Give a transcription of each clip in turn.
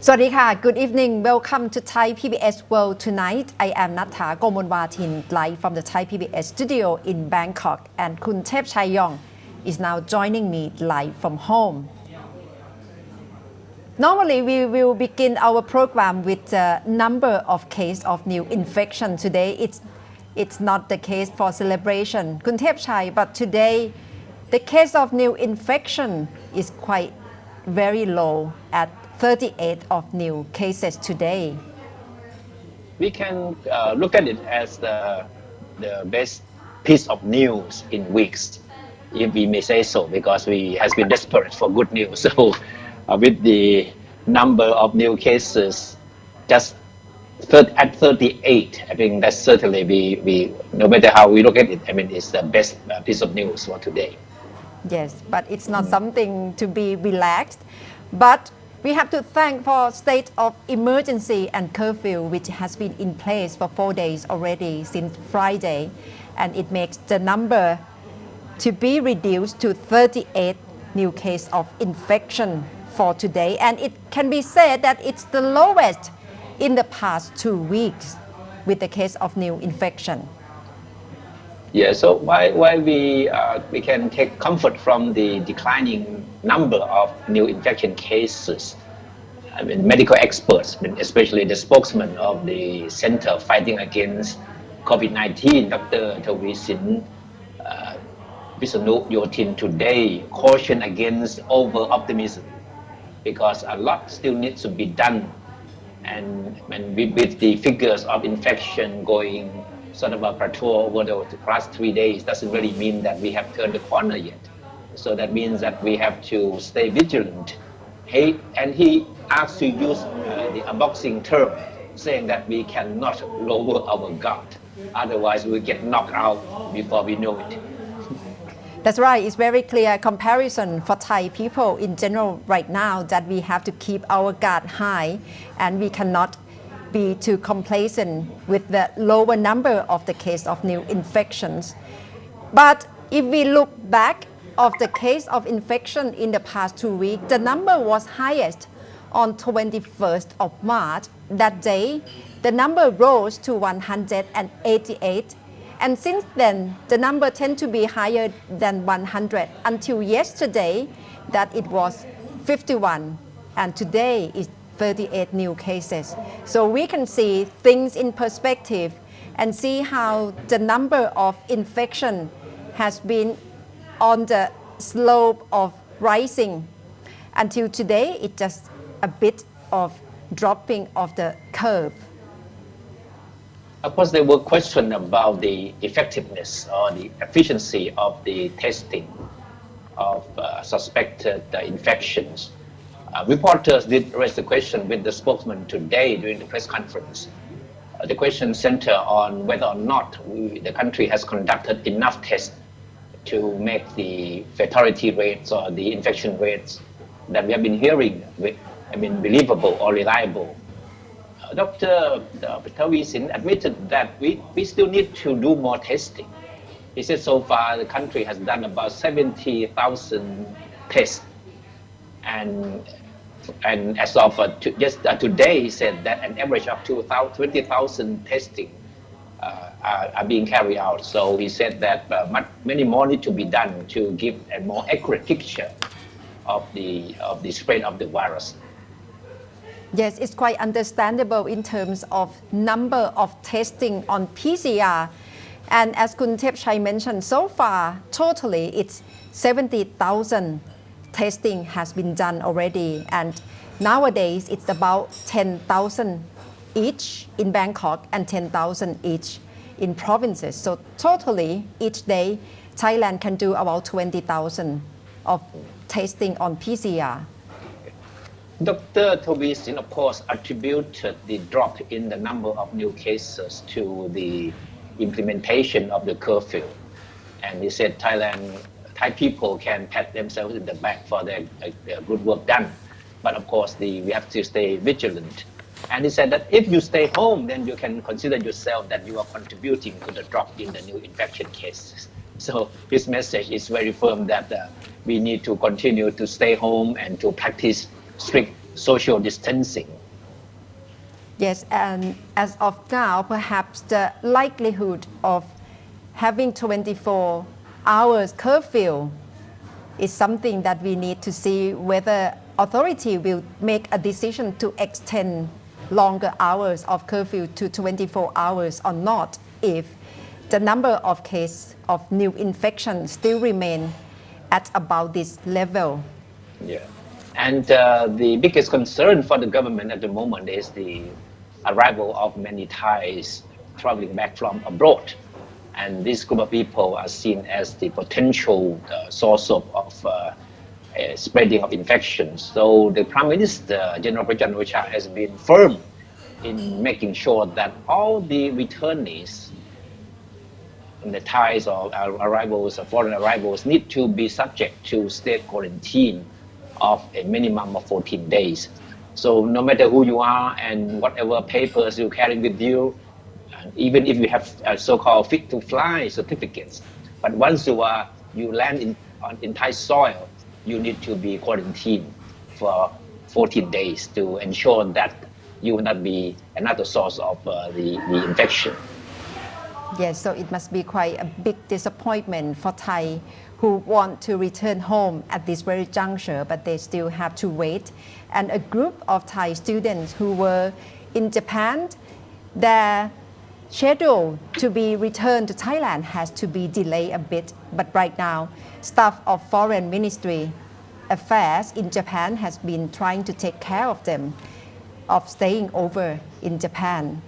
สวัสดีค่ะ Good evening. Welcome to Thai PBS World Tonight. I am Natha Gomolwatin, live from the Thai PBS studio in Bangkok, and Kun Thep Chayong is now joining me live from home. Normally, we will begin our program with the number of cases of new infection. Today, it's not the case for celebration, Kun Thep Chay, but today, the case of new infection is quite very low at 38 of new cases today. We can look at it as the best piece of news in weeks, if we may say so, because we has been desperate for good news. So with the number of new cases just at 38, I think that certainly we no matter how we look at it, I mean, it's the best piece of news for today. Yes, but it's not something to be relaxed. But we have to thank for state of emergency and curfew, which has been in place for 4 days already since Friday, and it makes the number to be reduced to 38 new cases of infection for today, and it can be said that it's the lowest in the past 2 weeks with the case of new infection. Yeah, so why we can take comfort from the declining number of new infection cases. I mean, medical experts, especially the spokesman of the Center Fighting Against COVID-19, Dr. Taweesin Yotin today cautioned against over-optimism because a lot still needs to be done. And with the figures of infection going sort of a plateau over the past 3 days doesn't really mean that we have turned the corner yet. So that means that we have to stay vigilant. He asked to use a boxing term, saying that we cannot lower our guard. Otherwise, we get knocked out before we know it. That's right. It's very clear comparison for Thai people in general right now that we have to keep our guard high and we cannot be too complacent with the lower number of the case of new infections. But if we look back of the case of infection in the past 2 weeks, the number was highest on 21st of March. That day, the number rose to 188. And since then, the number tend to be higher than 100 until yesterday that it was 51. And today is 38 new cases. So we can see things in perspective and see how the number of infection has been on the slope of rising. Until today, it's just a bit of dropping of the curve. Of course, there were questions about the effectiveness or the efficiency of the testing of suspected infections. Reporters did raise the question with the spokesman today during the press conference. The question centered on whether or not the country has conducted enough tests to make the fatality rates or the infection rates that we have been hearing, believable or reliable. Dr. Taweesin admitted that we still need to do more testing. He said so far the country has done about 70,000 tests. And as of today, he said that an average of 20,000 testing are being carried out. So he said that many more need to be done to give a more accurate picture of the spread of the virus. Yes, it's quite understandable in terms of number of testing on PCR. And as Kun Thep Chay mentioned, so far, totally it's 70,000 testing has been done already. And nowadays, it's about 10,000 each in Bangkok and 10,000 each in provinces. So totally, each day, Thailand can do about 20,000 of testing on PCR. Dr. Taweesin, of course, attributed the drop in the number of new cases to the implementation of the curfew. And he said Thai people can pat themselves in the back for their good work done. But of course, we have to stay vigilant. And he said that if you stay home, then you can consider yourself that you are contributing to the drop in the new infection cases. So his message is very firm that we need to continue to stay home and to practice strict social distancing. Yes, and as of now, perhaps the likelihood of having 24 hours curfew is something that we need to see whether authority will make a decision to extend longer hours of curfew to 24 hours or not if the number of cases of new infections still remain at about this level. Yeah. And the biggest concern for the government at the moment is the arrival of many Thais traveling back from abroad. And this group of people are seen as the potential source of spreading of infections. So the Prime Minister, General Prajurit Chan-o-cha, has been firm in making sure that all the returnees, the Thais or arrivals or foreign arrivals, need to be subject to state quarantine of a minimum of 14 days. So no matter who you are and whatever papers you carry with you, even if you have so-called fit to fly certificates, but once you land in Thai soil, you need to be quarantined for 14 days to ensure that you will not be another source of the infection. Yes, so it must be quite a big disappointment for Thai who want to return home at this very juncture, but they still have to wait. And a group of Thai students who were in Japan, their schedule to be returned to Thailand has to be delayed a bit. But right now, staff of Foreign Ministry Affairs in Japan has been trying to take care of them, of staying over in Japan.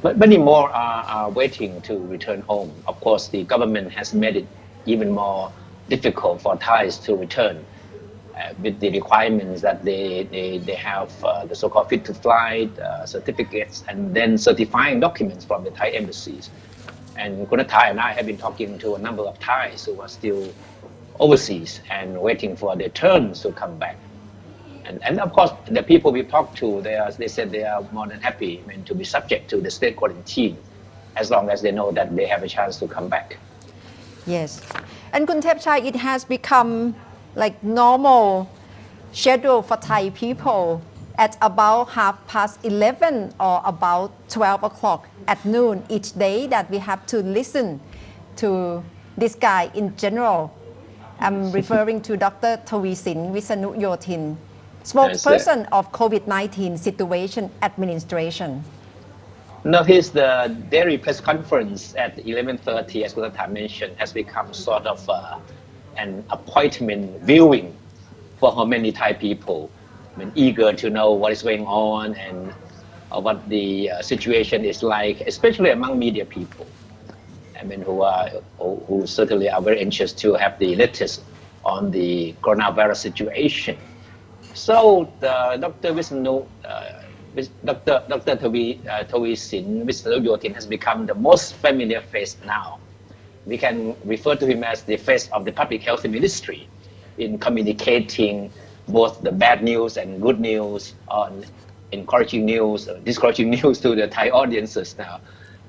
But many more are waiting to return home. Of course, the government has made it even more difficult for Thais to return with the requirements that they have the so-called fit to fly certificates and then certifying documents from the Thai embassies. And Kunathai and I have been talking to a number of Thais who are still overseas and waiting for their turns to come back. And of course, the people we talked to, they said they are more than happy to be subject to the state quarantine as long as they know that they have a chance to come back. Yes. And Kun Thepchai, it has become like normal schedule for Thai people at about 11:30 or about 12 o'clock at noon each day that we have to listen to this guy in general. I'm referring to Dr. Taweesin Vissanuyothin, spokesperson of COVID-19 Situation Administration. No, his the daily press conference at 11:30, as Kunathai mentioned, has become sort of an appointment viewing for many Thai people, eager to know what is going on and what the situation is like, especially among media people. Who certainly are very anxious to have the latest on the coronavirus situation. So Dr. Taweesin Vissanuyothin has become the most familiar face now. We can refer to him as the face of the Public Health Ministry in communicating both the bad news and good news, on encouraging news, discouraging news to the Thai audiences now.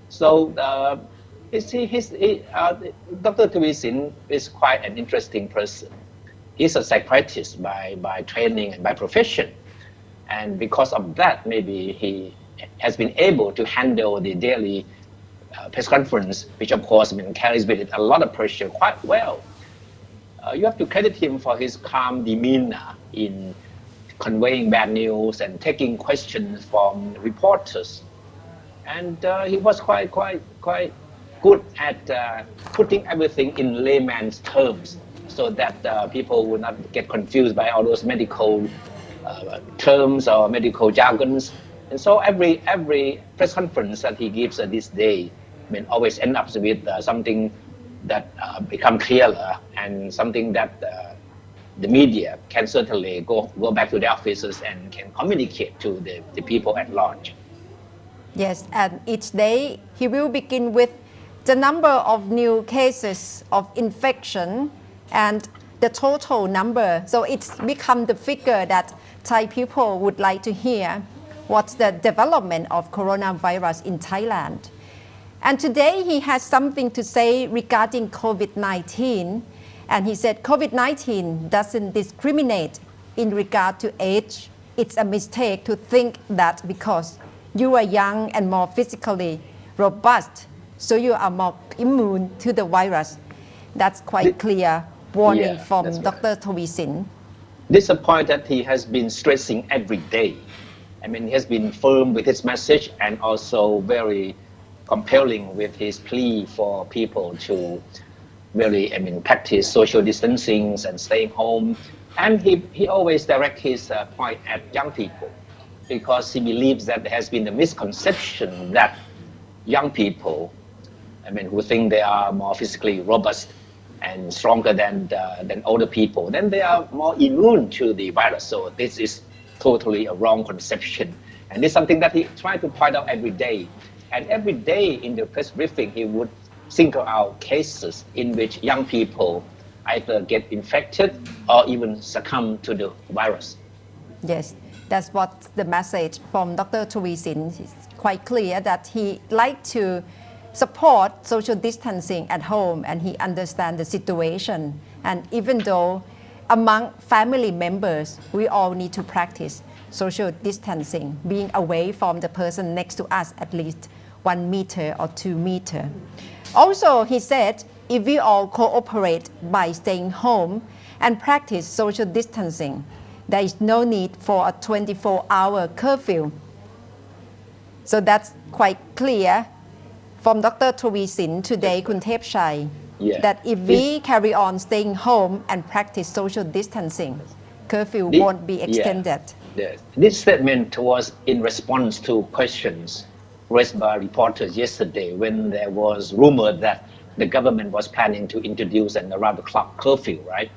So Dr. Taweesin is quite an interesting person. He's a psychiatrist by training and by profession. And because of that, maybe he has been able to handle the daily press conference, which of course carries with it a lot of pressure, quite well. You have to credit him for his calm demeanor in conveying bad news and taking questions from reporters. And he was quite good at putting everything in layman's terms so that people would not get confused by all those medical terms or medical jargons. And so every press conference that he gives this day always ends up with something that become clearer and something that the media can certainly go back to their offices and can communicate to the people at large. Yes, and each day he will begin with the number of new cases of infection and the total number. So it's become the figure that Thai people would like to hear. What's the development of coronavirus in Thailand? And today he has something to say regarding COVID-19. And he said COVID-19 doesn't discriminate in regard to age, it's a mistake to think that because you are young and more physically robust, so you are more immune to the virus. That's quite clear warning from Dr. Taweesin. This is a point that he has been stressing every day. I mean, he has been firm with his message and also very compelling with his plea for people to really, practice social distancing and staying home. And he always directs his point at young people because he believes that there has been a misconception that young people, who think they are more physically robust and stronger than older people, then they are more immune to the virus. So this is totally a wrong conception. And it's something that he tried to point out every day. And every day in the press briefing, he would single out cases in which young people either get infected or even succumb to the virus. Yes, that's what the message from Dr. Taweesin is quite clear, that he liked to support social distancing at home and he understands the situation. And even though among family members, we all need to practice social distancing, being away from the person next to us at least 1 meter or 2 meters. Also, he said, if we all cooperate by staying home and practice social distancing, there is no need for a 24-hour curfew. So that's quite clear from Dr. Taweesin today, Kun Thepchai, that if we carry on staying home and practice social distancing, curfew won't be extended. This statement was in response to questions raised by reporters yesterday when there was rumor that the government was planning to introduce an around-the-clock curfew, right?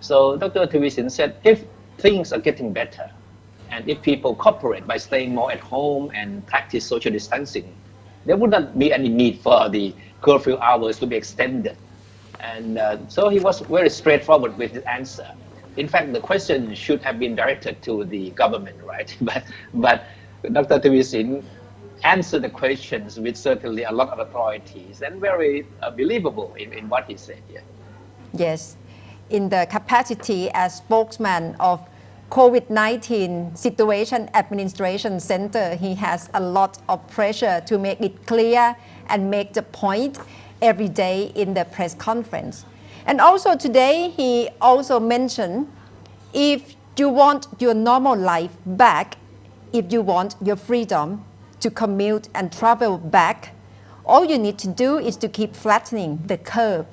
So Dr. Taweesin said, if things are getting better, and if people cooperate by staying more at home and practice social distancing, there would not be any need for the curfew hours to be extended. And so he was very straightforward with his answer. In fact, the question should have been directed to the government, right? But Dr. Taweesin answered the questions with certainly a lot of authorities and very believable in what he said. Yes, in the capacity as spokesman of COVID-19 Situation Administration Center, he has a lot of pressure to make it clear and make the point every day in the press conference. And also today, he also mentioned, if you want your normal life back, if you want your freedom to commute and travel back, all you need to do is to keep flattening the curve.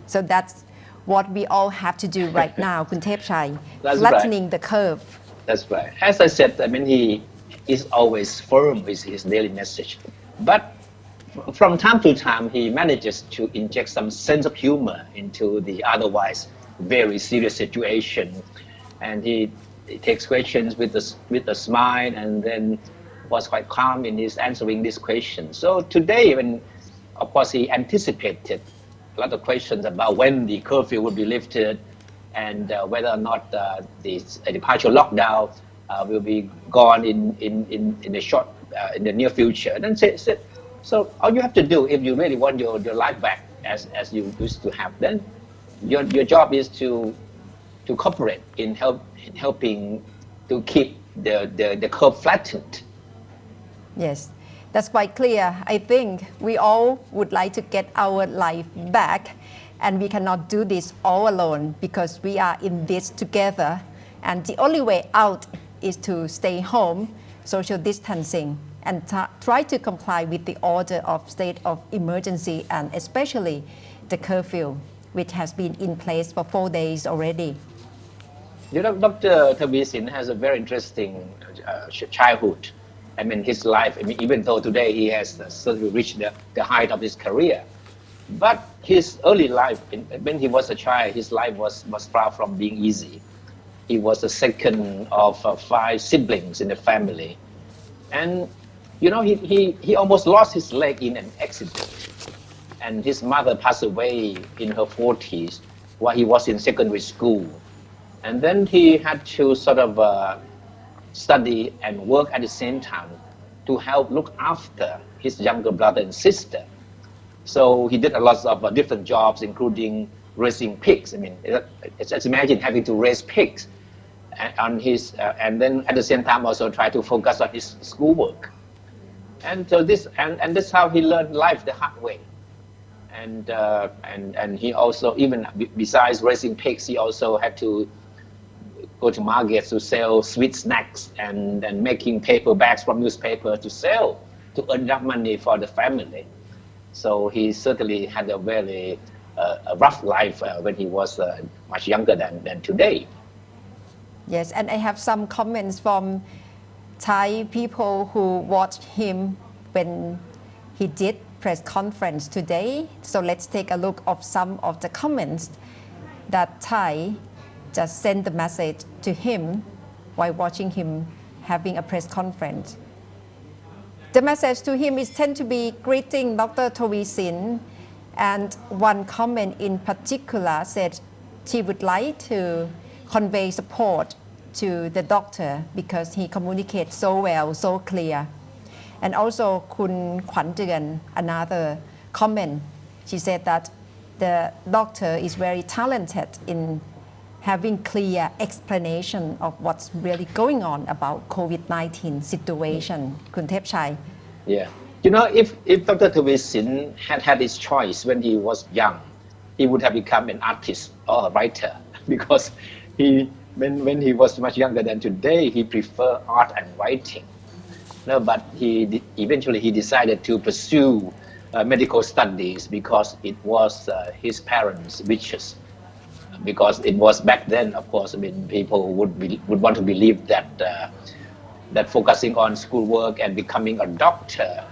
So that's what we all have to do right now, Kun Thepchai, flattening the curve. That's right. As I said, he is always firm with his daily message. But from time to time, he manages to inject some sense of humor into the otherwise very serious situation. And he takes questions with a smile and then was quite calm in his answering these questions. So today, of course, he anticipated a lot of questions about when the curfew would be lifted and whether or not the partial lockdown will be gone in the near future. And then said, so all you have to do if you really want your life back as you used to have, then your job is to cooperate in helping to keep the curve flattened. Yes, that's quite clear. I think we all would like to get our life back, and we cannot do this all alone because we are in this together. And the only way out is to stay home, social distancing, and try to comply with the order of state of emergency and especially the curfew, which has been in place for 4 days already. Dr. Taweesin has a very interesting childhood. His life, even though today he has certainly reached the height of his career, but his early life, when he was a child, his life was far from being easy. He was the second of 5 siblings in the family. And, he almost lost his leg in an accident. And his mother passed away in her 40s while he was in secondary school. And then he had to sort of study and work at the same time to help look after his younger brother and sister. So he did a lot of different jobs, including raising pigs. Just imagine having to raise pigs. on his, and then at the same time also try to focus on his schoolwork. And so and this is how he learned life the hard way. And he also, even besides raising pigs, he also had to go to markets to sell sweet snacks and making paper bags from newspaper to sell to earn enough money for the family. So he certainly had a very a rough life when he was much younger than today. Yes, and I have some comments from Thai people who watched him when he did press conference today. So let's take a look of some of the comments that Thai just sent the message to him while watching him having a press conference. The message to him is tend to be greeting Dr. Taweesin, and one comment in particular said she would like to convey support to the doctor because he communicates so well, so clear. And also Kun Kwan Tirn, another comment, she said that the doctor is very talented in having clear explanation of what's really going on about COVID-19 situation. Kun Thepchai. Yeah. You know, if Dr. Taweesin had his choice when he was young, he would have become an artist or a writer because when he was much younger than today, he preferred art and writing. No, but eventually he decided to pursue medical studies because it was his parents' wishes. Because it was back then, of course, I mean, people would want to believe that that focusing on schoolwork and becoming a doctor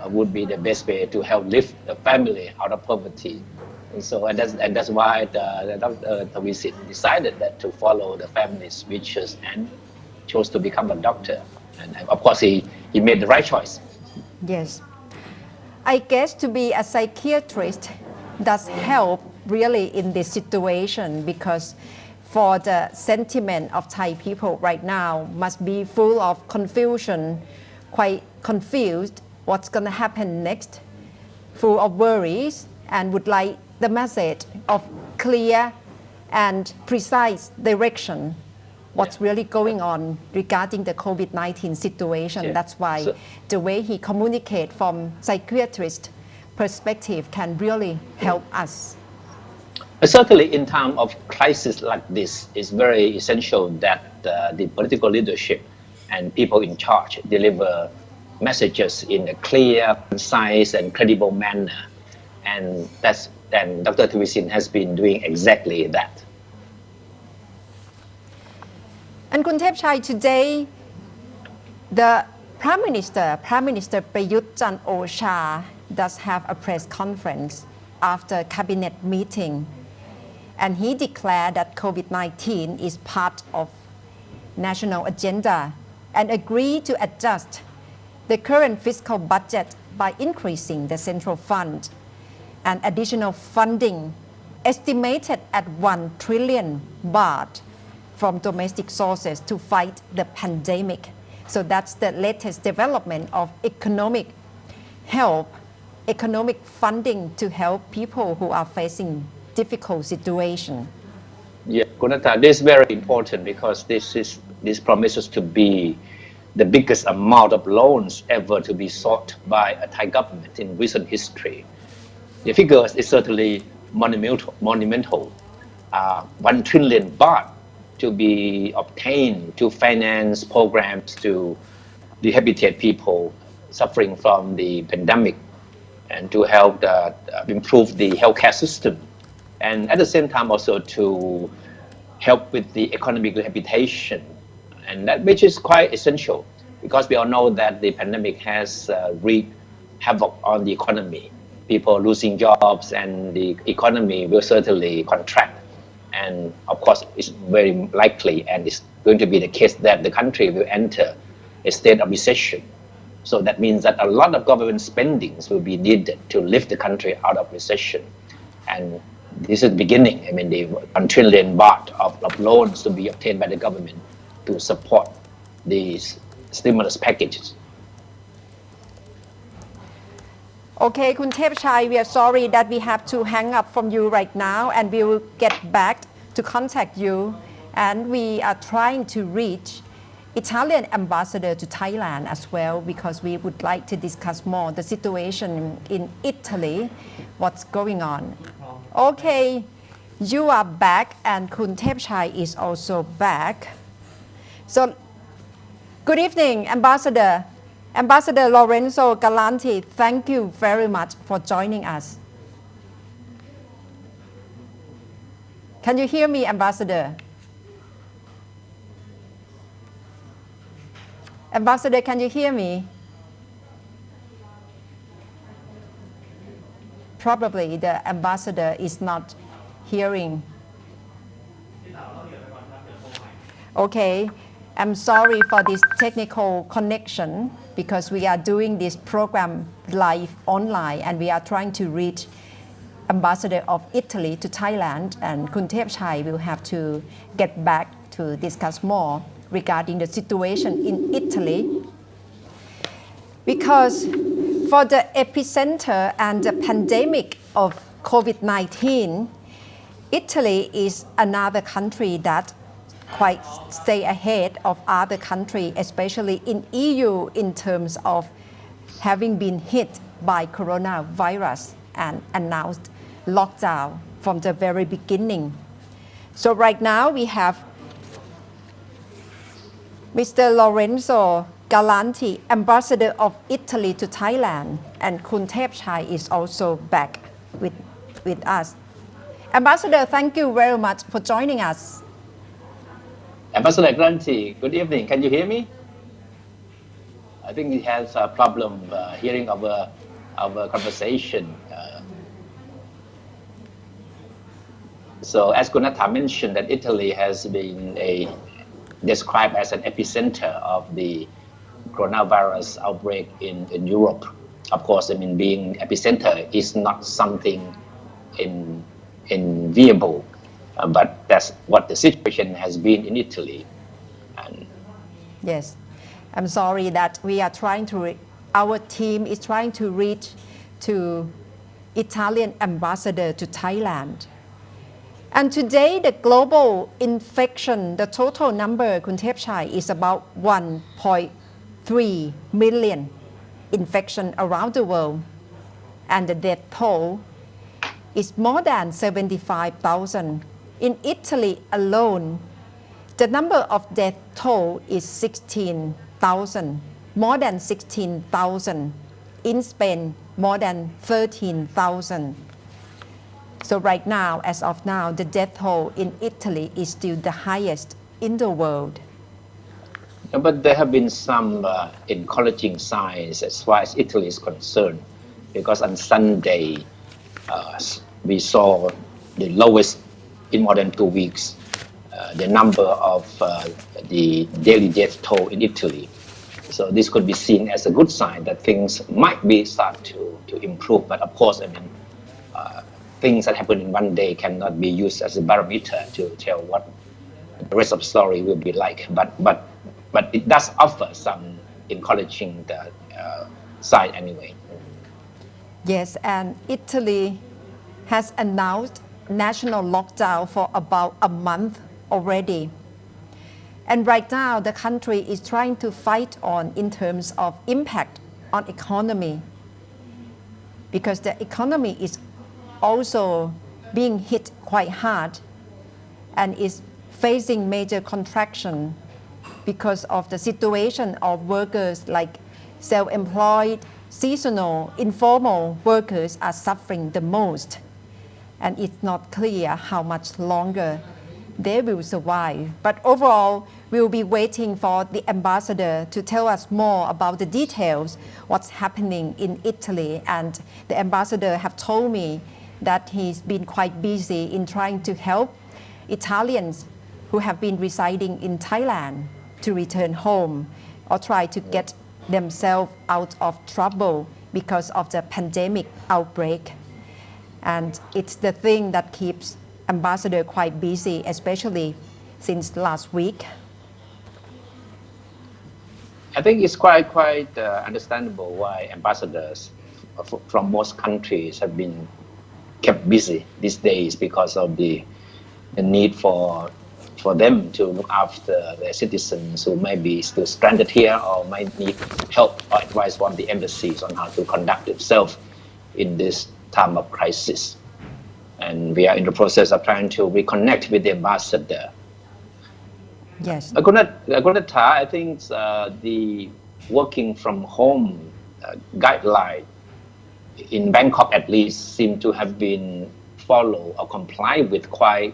would be the best way to help lift the family out of poverty. And that's why Dr. Taweesin decided that to follow the family's wishes and chose to become a doctor. And of course, he made the right choice. Yes. I guess to be a psychiatrist does help really in this situation, because for the sentiment of Thai people right now must be full of confusion, quite confused what's going to happen next, full of worries, and would like the message of clear and precise direction what's really going on regarding the COVID-19 situation. Yeah. That's why the way he communicates from psychiatrist perspective can really help us. Certainly in time of crisis like this, it's very essential that the political leadership and people in charge deliver messages in a clear, concise and credible manner. And Dr. Taweesin has been doing exactly that. And Kun Thepchai, today, the Prime Minister Prayut Chan-o-cha does have a press conference after cabinet meeting. And he declared that COVID-19 is part of national agenda and agreed to adjust the current fiscal budget by increasing the central fund and additional funding estimated at 1 trillion baht from domestic sources to fight the pandemic. So that's the latest development of economic help, economic funding to help people who are facing difficult situation. Yeah, Gunata, this is very important because this promises to be the biggest amount of loans ever to be sought by a Thai government in recent history. The figure is certainly monumental. 1 trillion baht to be obtained to finance programs to rehabilitate people suffering from the pandemic and to help improve the healthcare system. And at the same time also to help with the economic rehabilitation, and that which is quite essential because we all know that the pandemic has wreaked havoc on the economy. People losing jobs and the economy will certainly contract. And of course, it's very likely and it's going to be the case that the country will enter a state of recession. So that means that a lot of government spendings will be needed to lift the country out of recession. And this is the beginning. I mean, the 1 trillion baht of loans to be obtained by the government to support these stimulus packages. Okay, Kun Thepchai, we are sorry that we have to hang up from you right now, and we will get back to contact you And we are trying to reach Italian ambassador to Thailand as well, because we would like to discuss more the situation in Italy, what's going on. Okay, you are back, and Kun Thepchai is also back. So, good evening, Ambassador. Ambassador Lorenzo Galanti, thank you very much for joining us. Can you hear me, Ambassador? Ambassador, can you hear me? Probably the ambassador is not hearing. Okay, I'm sorry for this technical connection, because we are doing this program live online and we are trying to reach Ambassador of Italy to Thailand, and Kun Thepchai will have to get back to discuss more regarding the situation in Italy. Because for the epicenter and the pandemic of COVID-19, Italy is another country that quite stay ahead of other countries, especially in EU, in terms of having been hit by coronavirus and announced lockdown from the very beginning. So right now we have Mr. Lorenzo Galanti, Ambassador of Italy to Thailand, and Kun Thepchai is also back with us. Ambassador, thank you very much for joining us. Ambassador Galanti, good evening. Can you hear me? I think he has a problem hearing our conversation. So as Kunatha mentioned, that Italy has been described as an epicenter of the coronavirus outbreak in Europe. Of course, I mean, being epicenter is not something enviable, but that's what the situation has been in Italy. And yes, I'm sorry that we are trying to, our team is trying to reach to Italian ambassador to Thailand. And today, the global infection, the total number, Kun Thepchai, is about 1.3 million infection around the world. And the death toll is more than 75,000. In Italy alone, the number of death toll is 16,000, more than 16,000. In Spain, more than 13,000. So right now, as of now, the death toll in Italy is still the highest in the world. But there have been some encouraging signs as far as Italy is concerned, because on Sunday, we saw the lowest in more than 2 weeks, the number of the daily death toll in Italy. So this could be seen as a good sign that things might be start to improve. But of course, I mean, things that happen in one day cannot be used as a barometer to tell what the rest of the story will be like. But it does offer some encouraging side anyway. Yes, and Italy has announced national lockdown for about a month already. And right now, the country is trying to fight on in terms of impact on economy, because the economy is also being hit quite hard and is facing major contraction because of the situation of workers like self-employed, seasonal, informal workers are suffering the most. And it's not clear how much longer they will survive. But overall, we'll be waiting for the ambassador to tell us more about the details, what's happening in Italy. And the ambassador have told me that he's been quite busy in trying to help Italians who have been residing in Thailand to return home or try to get themselves out of trouble because of the pandemic outbreak. And it's the thing that keeps ambassador quite busy, especially since last week. I think it's quite understandable why ambassadors from most countries have been kept busy these days, because of the need for for them to look after their citizens who may be still stranded here or might need help or advice from the embassies on how to conduct itself in this time of crisis. And we are in the process of trying to reconnect with the ambassador. Yes. I think the working from home guideline in Bangkok at least seem to have been followed or complied with quite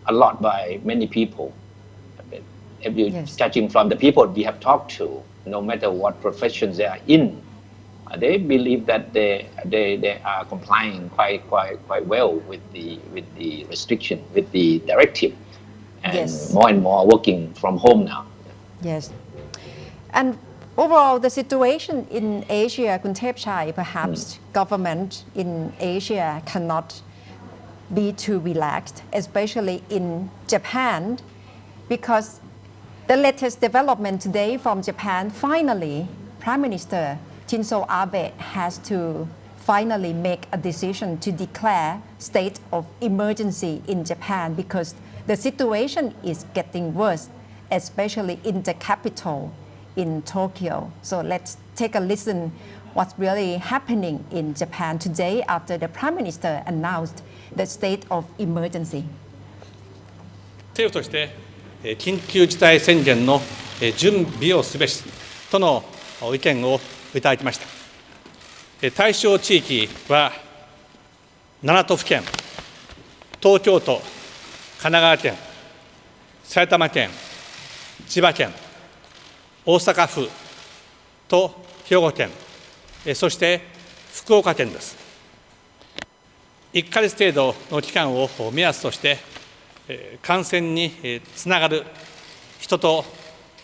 a lot by many people. If you judging from the people we have talked to, no matter what professions they are in, they believe that they are complying quite well with the restriction, with the directive, and more working from home now. Yes, and overall the situation in Asia, Kuntepchai, perhaps government in Asia cannot be too relaxed, especially in Japan, because the latest development today from Japan, finally, Prime Minister Shinzo Abe has to finally make a decision to declare state of emergency in Japan because the situation is getting worse, especially in the capital, in Tokyo. So let's take a listen what's really happening in Japan today after the Prime Minister announced the state of emergency. 政府として緊急事態宣言の準備をすべしとの意見をいただきました。対象地域は7都府県、東京都、神奈川県、埼玉県、千葉県、大阪府と兵庫県、そして福岡県です。1ヶ月程度の期間を目安として感染につながる人と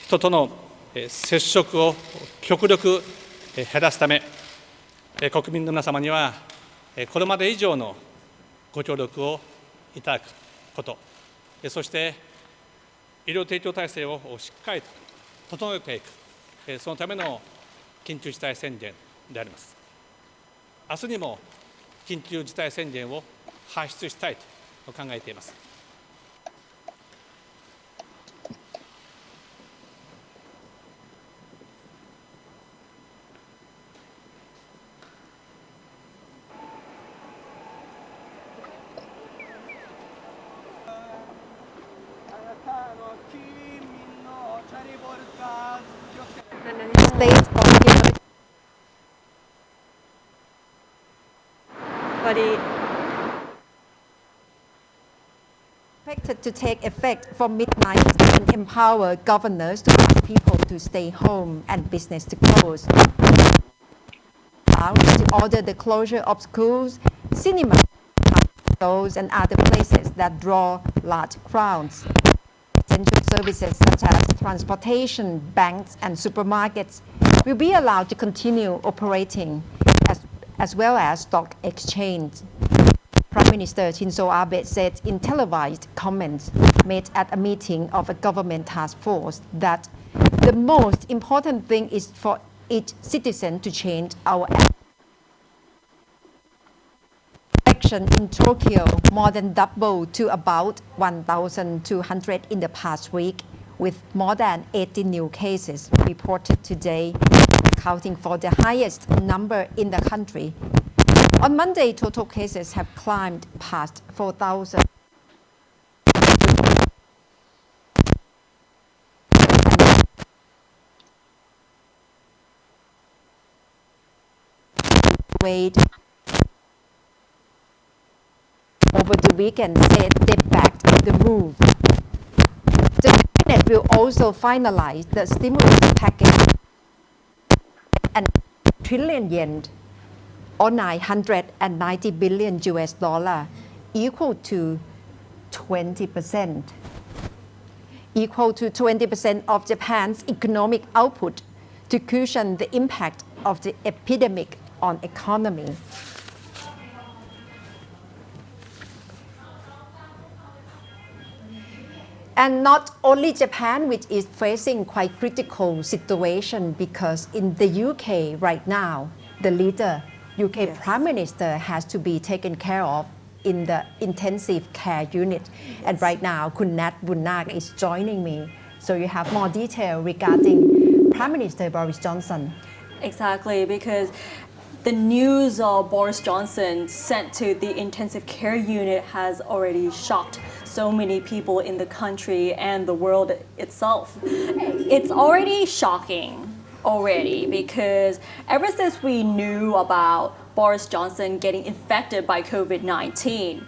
人との接触を極力減らすため、国民の皆様にはこれまで以上のご協力をいただくこと、そして医療提供体制をしっかりと整えていく、そのための緊急事態宣言であります。明日にも緊急事態宣言を発出したいと考えています。State of emergency. Expected to take effect from midnight and empower governors to ask people to stay home and business to close. To order the closure of schools, cinemas, stores, and other places that draw large crowds. Essential services such as transportation, banks, and supermarkets will be allowed to continue operating, as well as stock exchange. Prime Minister Shinzo Abe said in televised comments made at a meeting of a government task force that the most important thing is for each citizen to change our action in Tokyo more than doubled to about 1,200 in the past week, with more than 80 new cases reported today, accounting for the highest number in the country. On Monday, total cases have climbed past 4,000. Wade over the weekend said they backed the move. The cabinet will also finalize the stimulus package and trillion yen, or 990 billion US dollar, equal to 20%. Equal to 20% of Japan's economic output to cushion the impact of the epidemic on economy. And not only Japan, which is facing quite critical situation, because in the UK right now, the leader, UK Prime Minister has to be taken care of in the intensive care unit. And right now, Kun Nat Bunnak is joining me. So you have more detail regarding Prime Minister Boris Johnson. Exactly, because the news of Boris Johnson sent to the intensive care unit has already shocked so many people in the country and the world itself. It's already shocking already because ever since we knew about Boris Johnson getting infected by COVID-19,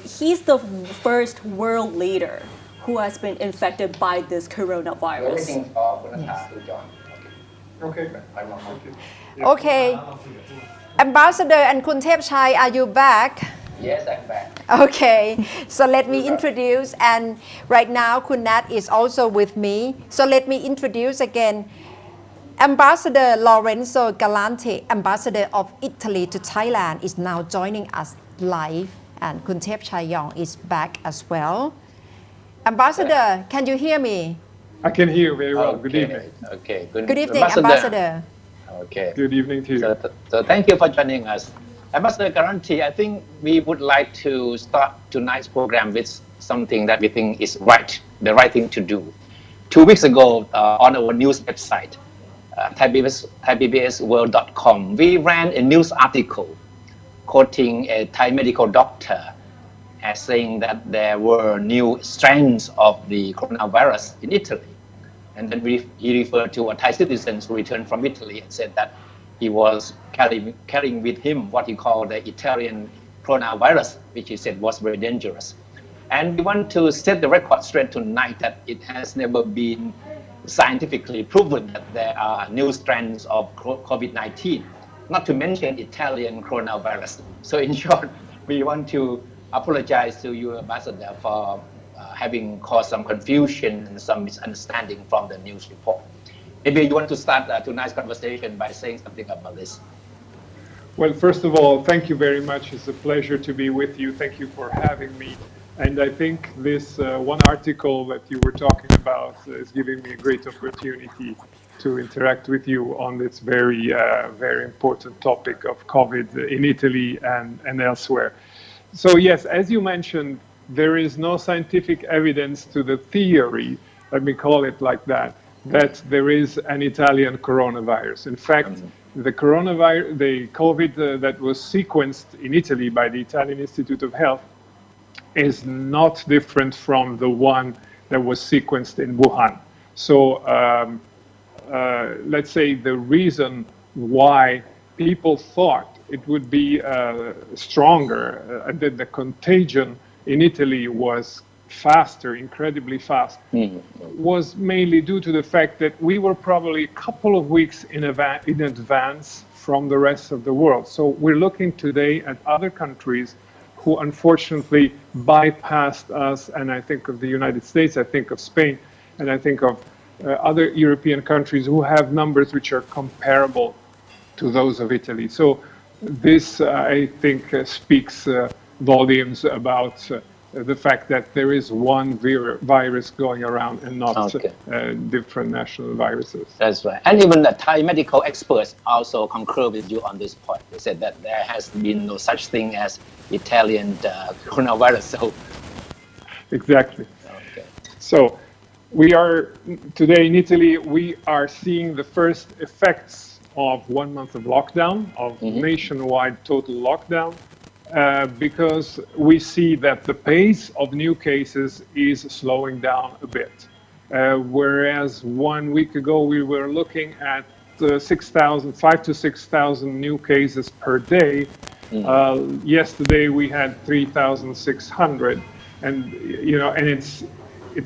he's the first world leader who has been infected by this coronavirus. Okay. Ambassador and Kun Thepchai, are you back? Yes, I'm back. Okay, so let me introduce, and right now Kun Nat is also with me. So let me introduce again Ambassador Lorenzo Galanti, Ambassador of Italy to Thailand, is now joining us live, and Kun Thepchai Yong is back as well. Ambassador, can you hear me? I can hear you very well. Good Okay, evening. Okay. Good evening, Ambassador. Okay. Good evening to you. So thank you for joining us. Ambassador Galanti, I think we would like to start tonight's program with something that we think is right, the right thing to do. 2 weeks ago, on our news website, thaipbsworld.com, we ran a news article quoting a Thai medical doctor as saying that there were new strands of the coronavirus in Italy. And then he referred to a Thai citizen who returned from Italy and said that he was carrying with him what he called the Italian coronavirus, which he said was very dangerous. And we want to set the record straight tonight that it has never been scientifically proven that there are new strands of COVID-19, not to mention Italian coronavirus. So in short, we want to apologize to you, Ambassador, for having caused some confusion and some misunderstanding from the news report. Maybe you want to start tonight's conversation by saying something about this. Well, first of all, thank you very much. It's a pleasure to be with you. Thank you for having me. And I think this one article that you were talking about is giving me a great opportunity to interact with you on this very, very important topic of COVID in Italy and elsewhere. So yes, as you mentioned, there is no scientific evidence to the theory, let me call it like that there is an Italian coronavirus. In fact, the COVID that was sequenced in Italy by the Italian Institute of Health is not different from the one that was sequenced in Wuhan. So let's say the reason why people thought it would be stronger, that the contagion in Italy was faster, incredibly fast, was mainly due to the fact that we were probably a couple of weeks in advance from the rest of the world. So we're looking today at other countries who unfortunately bypassed us, and I think of the United States, I think of Spain, and I think of other European countries who have numbers which are comparable to those of Italy. So this, I think, speaks volumes about the fact that there is one virus going around and not different national viruses. That's right. And even the Thai medical experts also concur with you on this point. They said that there has been no such thing as Italian coronavirus. So exactly. Okay. So we are today in Italy, we are seeing the first effects of 1 month of lockdown, of nationwide total lockdown. Because we see that the pace of new cases is slowing down a bit. Whereas 1 week ago, we were looking at 5,000 to 6,000 new cases per day. Yesterday, we had 3,600. And, you know, and it's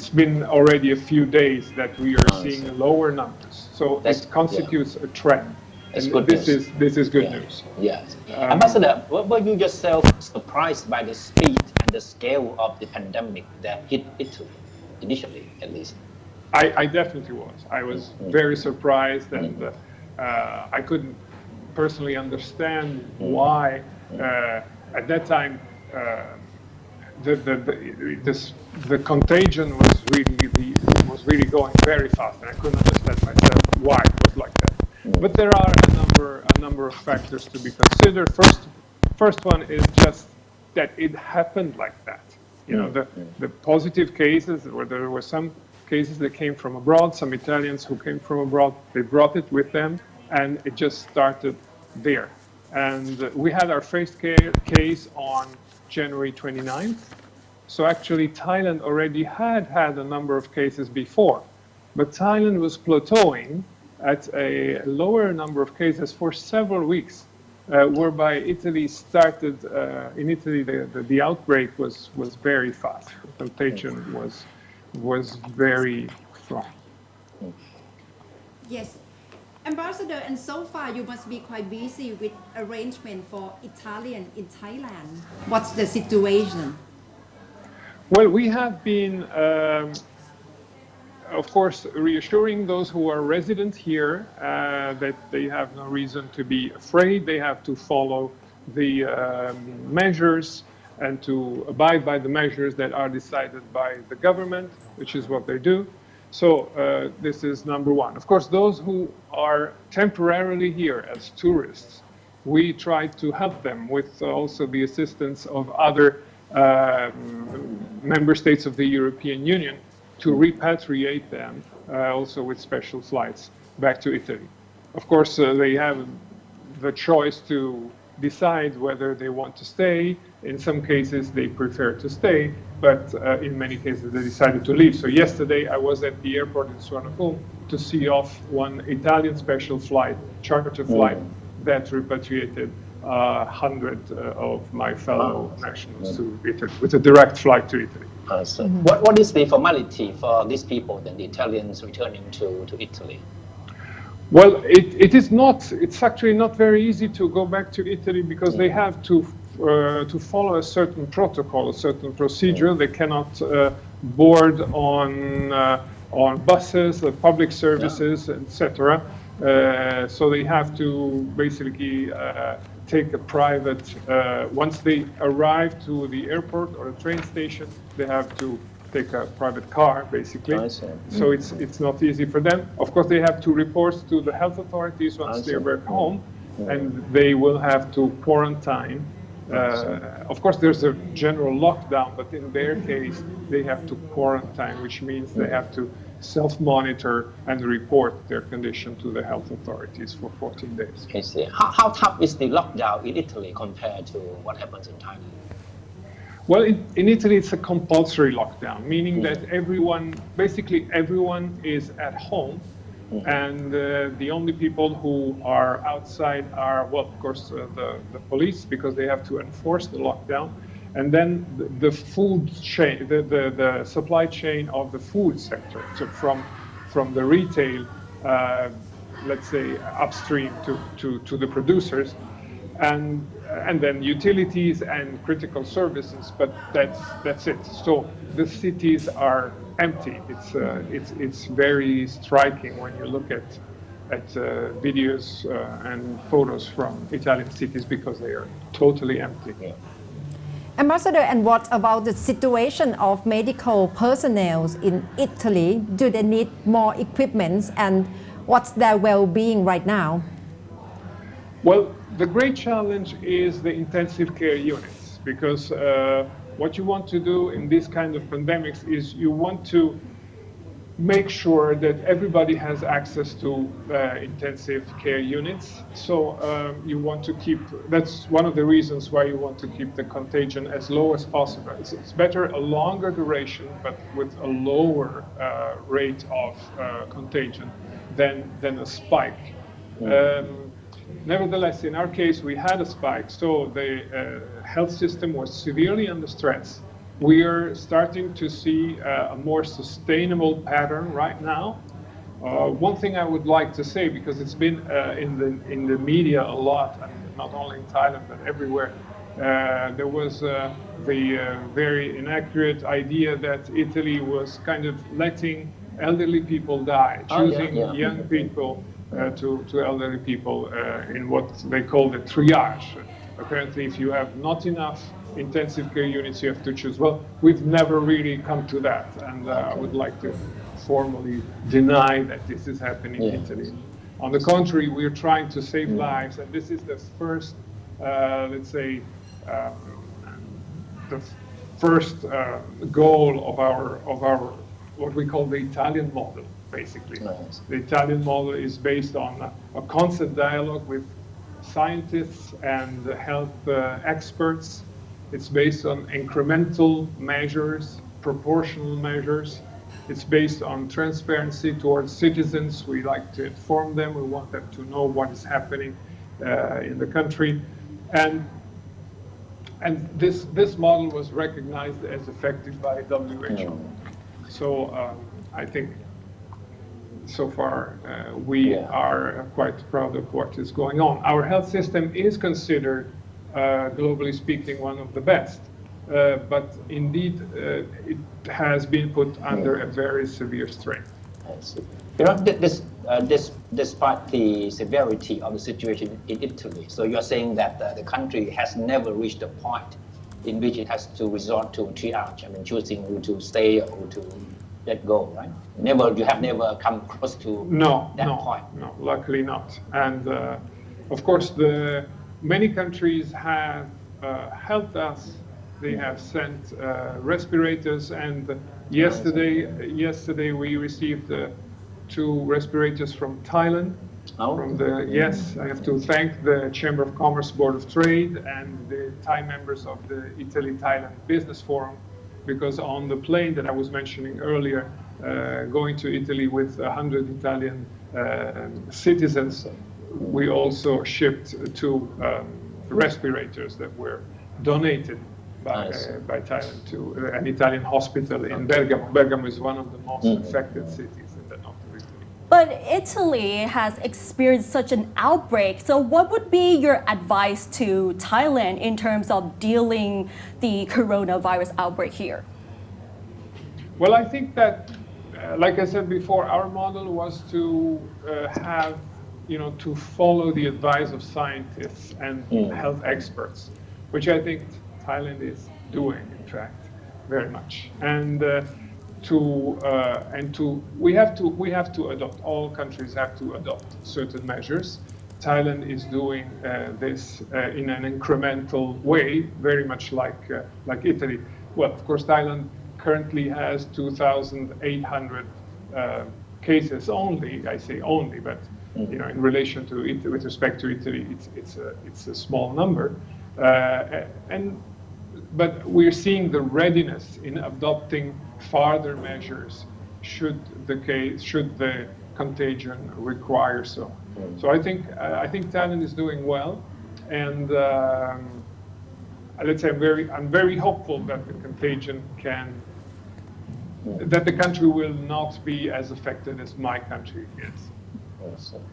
been already a few days that we are seeing lower numbers. So it constitutes a trend. This is good news. Yes. Ambassador, were you yourself surprised by the speed and the scale of the pandemic that hit Italy, initially at least? I definitely was. I was very surprised, and I couldn't personally understand why at that time the contagion was really going very fast, and I couldn't understand myself why it was like that. But there are a number of factors to be considered. First one is just that it happened like that. You know, the positive cases, where there were some cases that came from abroad, some Italians who came from abroad, they brought it with them, and it just started there. And we had our first case on January 29th. So actually, Thailand already had a number of cases before, but Thailand was plateauing at a lower number of cases for several weeks, whereby Italy started, in Italy, the outbreak was very fast. The contagion was very strong. Yes. Ambassador, and so far you must be quite busy with arrangement for Italian in Thailand. What's the situation? Well, we have been, of course, reassuring those who are resident here that they have no reason to be afraid. They have to follow the measures and to abide by the measures that are decided by the government, which is what they do. So this is number one. Of course, those who are temporarily here as tourists, we try to help them with also the assistance of other member states of the European Union to repatriate them, also with special flights back to Italy. Of course, they have the choice to decide whether they want to stay. In some cases, they prefer to stay, but in many cases, they decided to leave. So yesterday, I was at the airport in Suvarnabhumi to see off one Italian special flight, charter flight, that repatriated 100 of my fellow nationals to Italy, with a direct flight to Italy. So what is the formality for these people, then the Italians returning to Italy? Well, it's actually not very easy to go back to Italy because they have to follow a certain protocol, a certain procedure. They cannot board on buses, public services, etc. So they have to basically take a private, once they arrive to the airport or a train station, they have to take a private car, basically. So it's not easy for them. Of course, they have to report to the health authorities once they're back home, and they will have to quarantine. Of course, there's a general lockdown, but in their case, they have to quarantine, which means they have to self-monitor and report their condition to the health authorities for 14 days. I see. How tough is the lockdown in Italy compared to what happens in Thailand? Well, in Italy, it's a compulsory lockdown, meaning that basically everyone is at home, and the only people who are outside are, well, of course, the police, because they have to enforce the lockdown, and then the food chain, the supply chain of the food sector, so from the retail, let's say, upstream to the producers, and then utilities and critical services, but that's it. So the cities are empty. It's very striking when you look at videos and photos from Italian cities because they are totally empty. Ambassador, and what about the situation of medical personnel in Italy? Do they need more equipment, and what's their well-being right now? Well, the great challenge is the intensive care units, because what you want to do in this kind of pandemics is you want to make sure that everybody has access to intensive care units. So you want to keep, that's one of the reasons why you want to keep the contagion as low as possible. It's better a longer duration, but with a lower rate of contagion than a spike. Nevertheless, in our case, we had a spike, so the health system was severely under stress. We are starting to see a more sustainable pattern right now. One thing I would like to say, because it's been in the media a lot, and not only in Thailand but everywhere, there was the very inaccurate idea that Italy was kind of letting elderly people die, choosing young people to elderly people in what they call the triage. Apparently, if you have not enough intensive care units, you have to choose. Well, we've never really come to that, and I would like to formally deny that this is happening in Italy. On the contrary, we're trying to save lives, and this is the first, let's say, the first goal of our what we call the Italian model, basically. Nice. The Italian model is based on a constant dialogue with scientists and health experts. It's based on incremental measures, proportional measures. It's based on transparency towards citizens. We like to inform them. We want them to know what is happening in the country. And this model was recognized as effective by WHO. So I think so far we are quite proud of what is going on. Our health system is considered, globally speaking, one of the best. But indeed, it has been put under a very severe strain. I see. You know, despite the severity of the situation in Italy, so you're saying that the country has never reached a point in which it has to resort to triage, I mean, choosing who to stay or to let go, right? You have never come close to that point. No, luckily not. And of course, many countries have helped us. They have sent respirators, and yesterday we received 2 respirators from Thailand. Yes, I have to thank the Chamber of Commerce Board of Trade and the Thai members of the Italy-Thailand Business Forum, because on the plane that I was mentioning earlier, going to Italy with 100 Italian citizens, we also shipped 2 respirators that were donated by Thailand to an Italian hospital in Bergamo. Bergamo is one of the most affected cities in the north of Italy. But Italy has experienced such an outbreak. So what would be your advice to Thailand in terms of dealing the coronavirus outbreak here? Well, I think that, like I said before, our model was to to follow the advice of scientists and health experts, which I think Thailand is doing, in fact, very much. And we have to adopt. All countries have to adopt certain measures. Thailand is doing this in an incremental way, very much like Italy. Well, of course, Thailand currently has 2,800 cases only. I say only, but in relation to Italy, with respect to Italy, it's a small number. But we're seeing the readiness in adopting further measures should the contagion require so. So I think Thailand is doing well, and let's say I'm very hopeful that the contagion that the country will not be as affected as my country is. Awesome.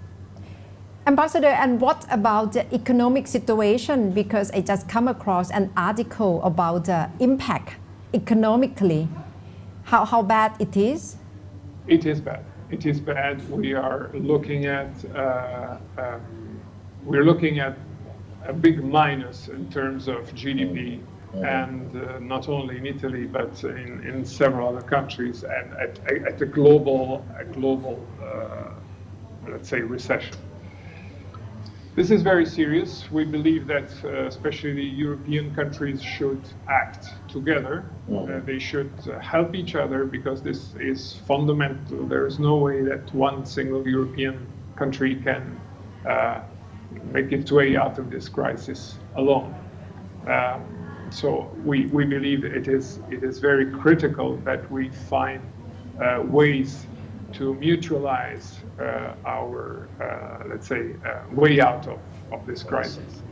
Ambassador, and what about the economic situation? Because I just come across an article about the impact economically. How bad it is? It is bad. It is bad. We are looking at a big minus in terms of GDP, and not only in Italy but in several other countries, and at a global let's say recession. This is very serious. We believe that especially the European countries should act together. They should help each other, because this is fundamental. There is no way that one single European country can make its way out of this crisis alone. So we believe it is very critical that we find ways to mutualize our, let's say, way out of this crisis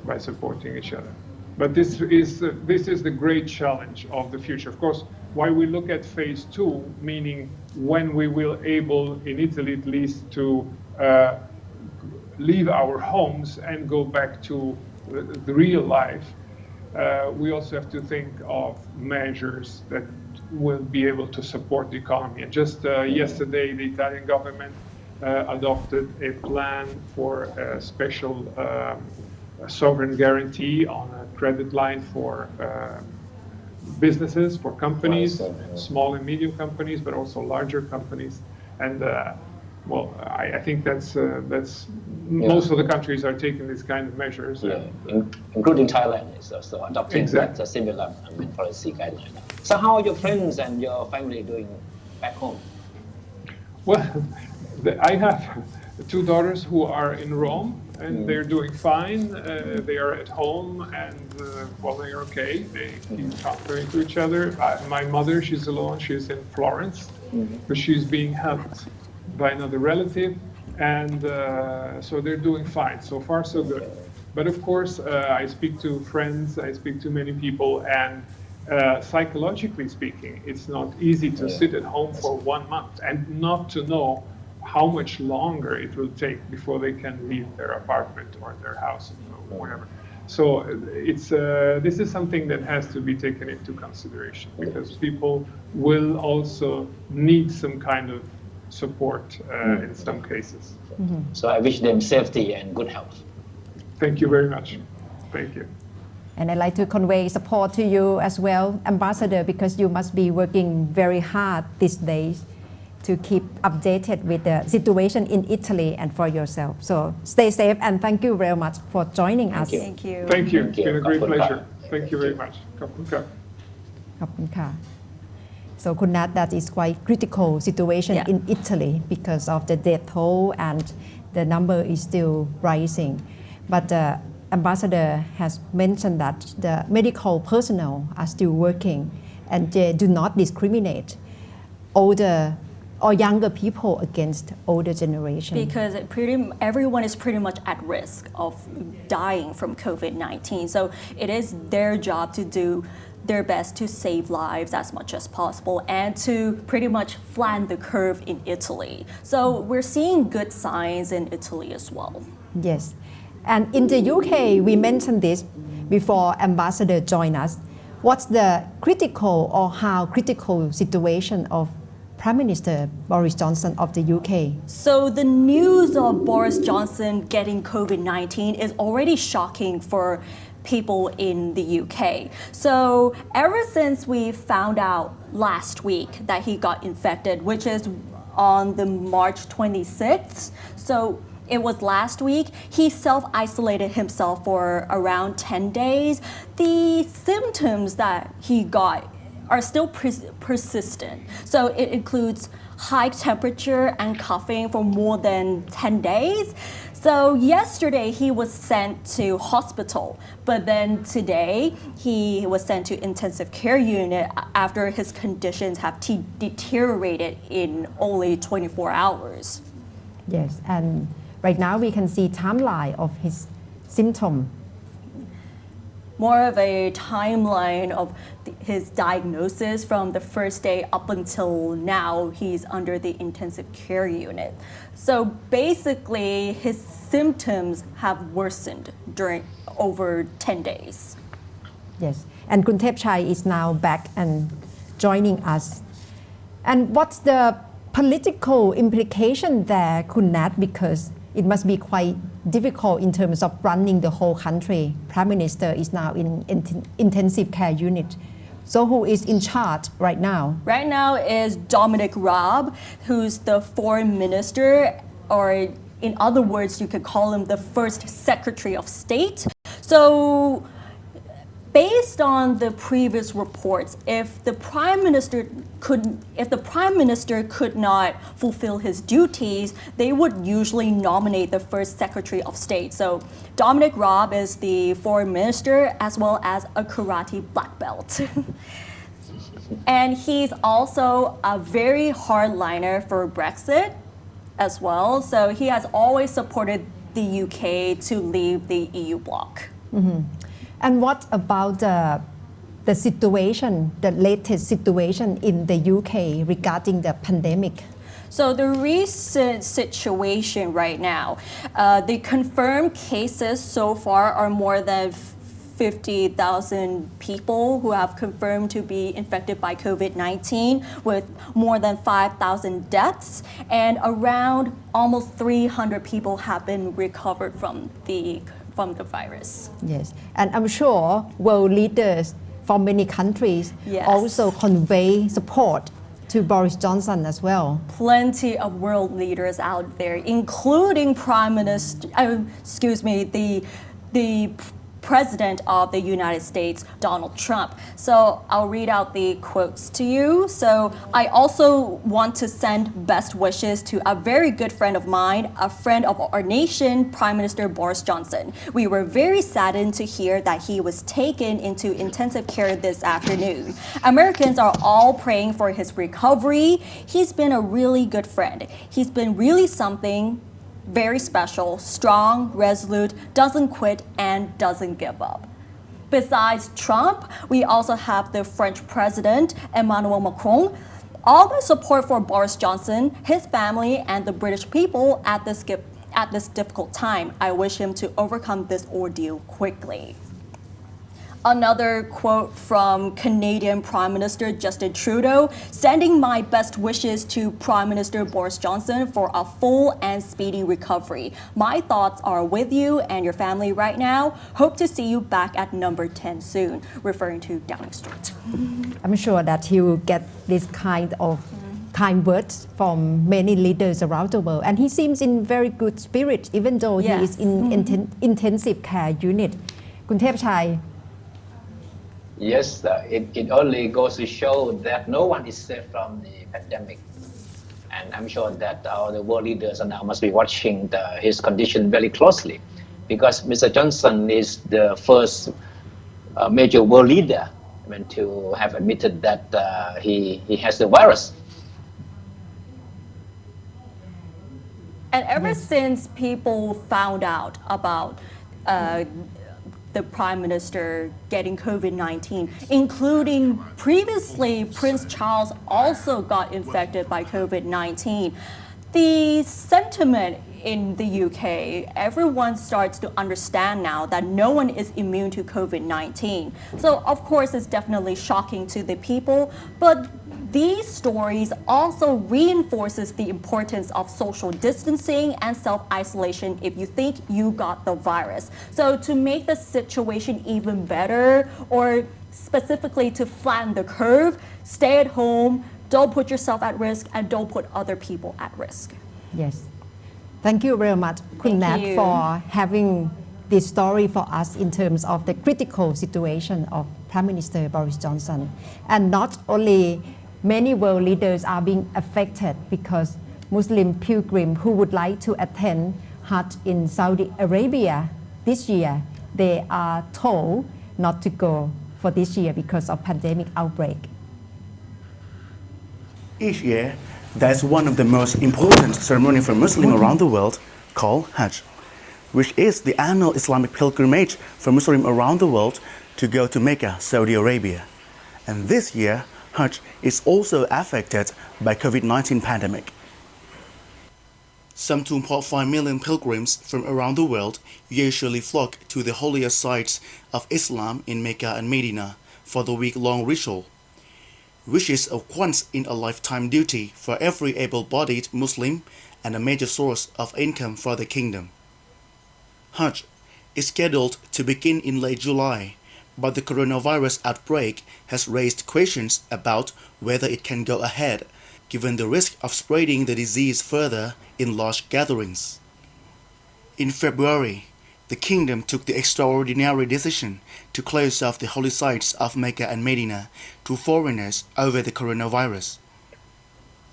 by supporting each other. But this is the great challenge of the future. Of course, why we look at phase 2, meaning when we will able, in Italy at least, to leave our homes and go back to the real life, we also have to think of measures that will be able to support the economy. And just yesterday, the Italian government adopted a plan for a special sovereign guarantee on a credit line for businesses, for companies, small and medium companies, but also larger companies. And well, I think that's most of the countries are taking these kind of measures. Yeah, including Thailand is also adopting that similar policy guideline. So how are your friends and your family doing back home? Well, I have 2 daughters who are in Rome, and they're doing fine. They are at home, and well, they're okay. They keep talking to each other. My mother, she's alone. She's in Florence, but she's being helped by another relative, and so they're doing fine. So far, so good. But of course, I speak to friends. I speak to many people, and psychologically speaking, it's not easy to sit at home for 1 month and not to know how much longer it will take before they can leave their apartment or their house or whatever. So it's this is something that has to be taken into consideration, because people will also need some kind of support in some cases. So I wish them safety and good health. Thank you very much. Thank you. And I'd like to convey support to you as well, Ambassador, because you must be working very hard these days to keep updated with the situation in Italy and for yourself. So stay safe, and thank you very much for joining us. Thank you. Thank you. It's Thank you. been a great ขอบคุณครับ pleasure. Thank you very much. ขอบคุณครับ ขอบคุณค่ะ So Kunat, that is quite critical situation in Italy because of the death toll, and the number is still rising. But the ambassador has mentioned that the medical personnel are still working, and they do not discriminate older or younger people against older generation. Because everyone is pretty much at risk of dying from COVID-19. So it is their job to do their best to save lives as much as possible and to pretty much flatten the curve in Italy. So we're seeing good signs in Italy as well. Yes. And in the UK, we mentioned this before Ambassador joined us. What's the critical or how critical situation of Prime Minister Boris Johnson of the UK? So the news of Boris Johnson getting COVID-19 is already shocking for people in the UK. So ever since we found out last week that he got infected, which is on the March 26th, so it was last week, he self-isolated himself for around 10 days. The symptoms that he got are still persistent. So it includes high temperature and coughing for more than 10 days. So yesterday he was sent to hospital, but then today he was sent to intensive care unit after his conditions have deteriorated in only 24 hours. Yes, and right now we can see timeline of his symptom. More of a timeline of his diagnosis from the first day up until now he's under the intensive care unit. So basically his symptoms have worsened during over 10 days. Yes, and Kun Thepchai is now back and joining us. And what's the political implication there, Kun Nat, because it must be quite difficult in terms of running the whole country. Prime Minister is now in intensive care unit. So who is in charge right now? Right now is Dominic Raab, who's the foreign minister, or in other words, you could call him the first Secretary of State. So based on the previous reports, if the prime minister could not fulfill his duties, they would usually nominate the first Secretary of State. So Dominic Raab is the foreign minister as well as a karate black belt. And he's also a very hardliner for Brexit as well. So he has always supported the UK to leave the EU bloc. And what about the situation, the latest situation in the UK regarding the pandemic? So the recent situation right now, the confirmed cases so far are more than 50,000 people who have confirmed to be infected by COVID-19, with more than 5,000 deaths, and around almost 300 people have been recovered from the virus. Yes, and I'm sure world leaders from many countries Yes. also convey support to Boris Johnson as well. Plenty of world leaders out there, including the President of the United States, Donald Trump. So I'll read out the quotes to you. So I also want to send best wishes to a very good friend of mine, a friend of our nation, Prime Minister Boris Johnson. We were very saddened to hear that he was taken into intensive care this afternoon. Americans are all praying for his recovery. He's been a really good friend. He's been really something very special, strong, resolute, doesn't quit, and doesn't give up. Besides Trump, we also have the French President, Emmanuel Macron. All the support for Boris Johnson, his family, and the British people at this difficult time. I wish him to overcome this ordeal quickly. Another quote from Canadian Prime Minister Justin Trudeau, sending my best wishes to Prime Minister Boris Johnson for a full and speedy recovery. My thoughts are with you and your family right now. Hope to see you back at number 10 soon, referring to Downing Street. I'm sure that he will get this kind of kind words from many leaders around the world. And he seems in very good spirit, even though he is in intensive care unit. คุณเทพชัย Yes, it only goes to show that no one is safe from the pandemic. And I'm sure that all the world leaders now must be watching his condition very closely, because Mr. Johnson is the first major world leader to have admitted that he has the virus. And ever since people found out about the Prime Minister getting COVID-19, including previously Prince Charles also got infected by COVID-19. The sentiment in the UK, everyone starts to understand now that no one is immune to COVID-19. So of course it's definitely shocking to the people, but these stories also reinforces the importance of social distancing and self-isolation if you think you got the virus. So to make the situation even better, or specifically to flatten the curve, stay at home, don't put yourself at risk, and don't put other people at risk. Yes. Thank you very much, Kun Nat, for having this story for us in terms of the critical situation of Prime Minister Boris Johnson. And not only many world leaders are being affected because Muslim pilgrims who would like to attend Hajj in Saudi Arabia this year, they are told not to go for this year because of pandemic outbreak. Each year, there's one of the most important ceremonies for Muslims around the world called Hajj, which is the annual Islamic pilgrimage for Muslims around the world to go to Mecca, Saudi Arabia. And this year, Hajj is also affected by COVID-19 pandemic. Some 2.5 million pilgrims from around the world usually flock to the holiest sites of Islam in Mecca and Medina for the week-long ritual, which is a once-in-a-lifetime duty for every able-bodied Muslim and a major source of income for the kingdom. Hajj is scheduled to begin in late July, but the coronavirus outbreak has raised questions about whether it can go ahead, given the risk of spreading the disease further in large gatherings. In February, the kingdom took the extraordinary decision to close off the holy sites of Mecca and Medina to foreigners over the coronavirus.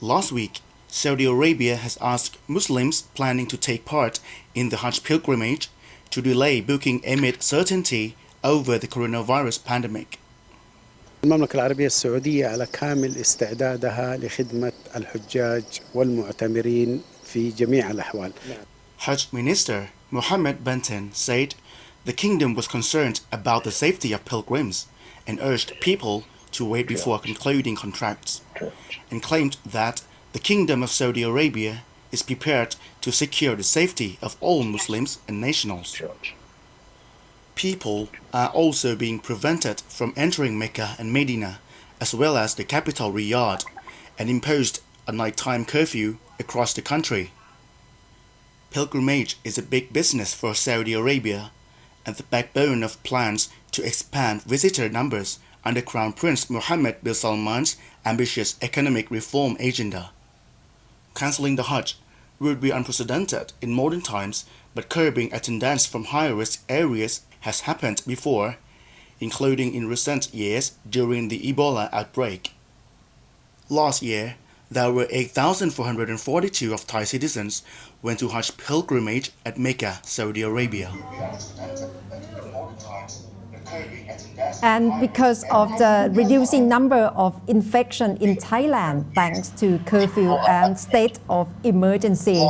Last week, Saudi Arabia has asked Muslims planning to take part in the Hajj pilgrimage to delay booking amid certainty over the coronavirus pandemic. المملكة العربية السعودية على كامل استعدادها لخدمة الحجاج والمعتمرين في جميع الأحوال. Hajj Minister Mohammed Benton said the kingdom was concerned about the safety of pilgrims and urged people to wait before concluding contracts, and claimed that the Kingdom of Saudi Arabia is prepared to secure the safety of all Muslims and nationals. People are also being prevented from entering Mecca and Medina, as well as the capital Riyadh, and imposed a nighttime curfew across the country. Pilgrimage is a big business for Saudi Arabia and the backbone of plans to expand visitor numbers under Crown Prince Mohammed bin Salman's ambitious economic reform agenda. Cancelling the Hajj would be unprecedented in modern times, but curbing attendance from high-risk areas has happened before, including in recent years during the Ebola outbreak. Last year, there were 8,442 of Thai citizens went to Hajj pilgrimage at Mecca, Saudi Arabia. And because of the reducing number of infection in Thailand, thanks to curfew and state of emergency,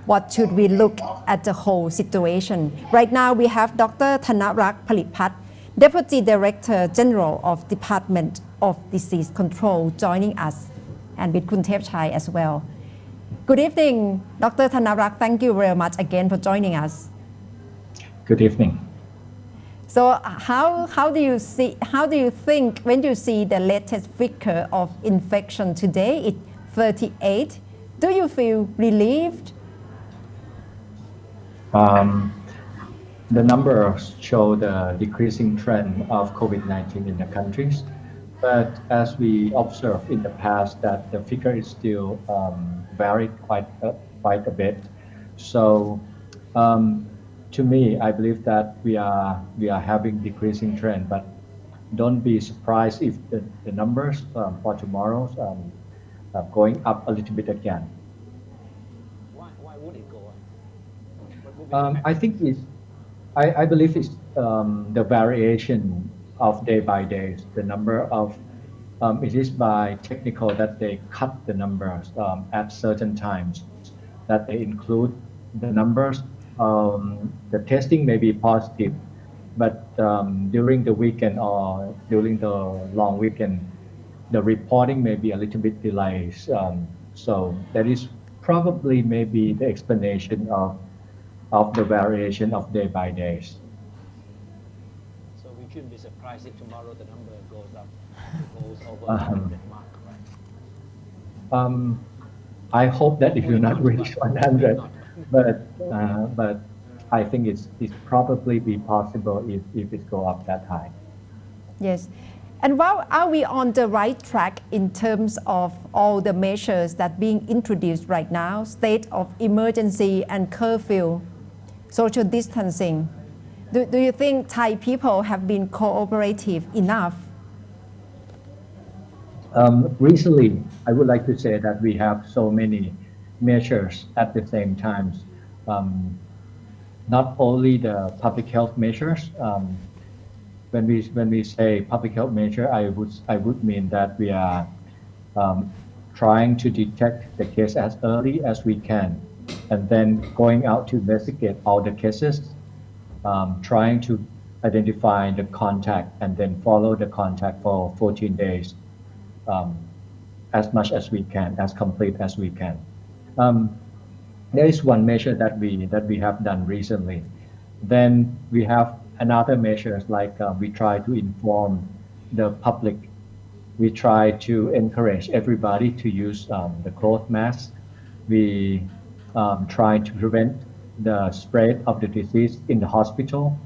what should we look at the whole situation? Right now we have Dr. Tanarak Plipat, Deputy Director General of Department of Disease Control, joining us, and with Kun Thepchai as well. Good evening, Dr. Tanarak. Thank you very much again for joining us. Good evening. So how do you think when you see the latest figure of infection today, it's 38, do you feel relieved? The numbers show the decreasing trend of COVID-19 in the countries, but as we observed in the past that the figure is still varied quite a bit. So to me, I believe that we are having decreasing trend, but don't be surprised if the numbers for tomorrow are going up a little bit again. Why would it go up? I think I believe it's the variation of day by day. The number of it is by technical that they cut the numbers at certain times, that they include the numbers. The testing may be positive, but during the weekend or during the long weekend, the reporting may be a little bit delayed. So that is probably maybe the explanation of the variation of day by day. So we shouldn't be surprised if tomorrow the number goes up, goes over 100 mark, right? I hope that it will not reach 100, but I think it's probably be possible if it go up that high. Yes. And while are we on the right track in terms of all the measures that being introduced right now, state of emergency and curfew, social distancing? Do you think Thai people have been cooperative enough? Recently, I would like to say that we have so many measures at the same time. Not only the public health measures. When we say public health measure, I would mean that we are trying to detect the case as early as we can, and then going out to investigate all the cases, trying to identify the contact and then follow the contact for 14 days, as much as we can, as complete as we can. There is one measure that we have done recently. Then we have another measures like we try to inform the public. We try to encourage everybody to use the cloth mask. We try to prevent the spread of the disease in the hospital.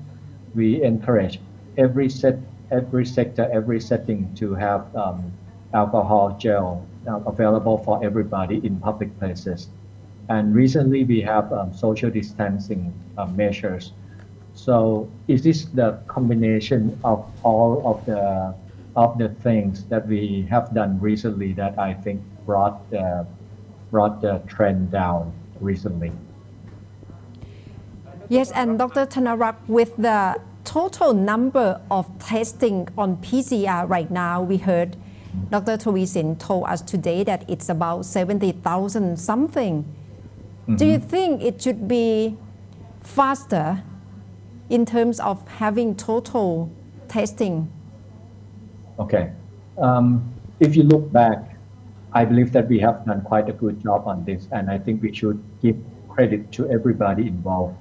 We encourage every sector, every setting to have alcohol gel available for everybody in public places. And recently we have social distancing measures. So is this the combination of all of the things that we have done recently that I think brought the trend down recently? Yes, and Dr. Tanarak, with the total number of testing on PCR right now, we heard Dr. Taweesin told us today that it's about 70,000 something. Mm-hmm. Do you think it should be faster in terms of having total testing? Okay. If you look back, I believe that we have done quite a good job on this, and I think we should give credit to everybody involved.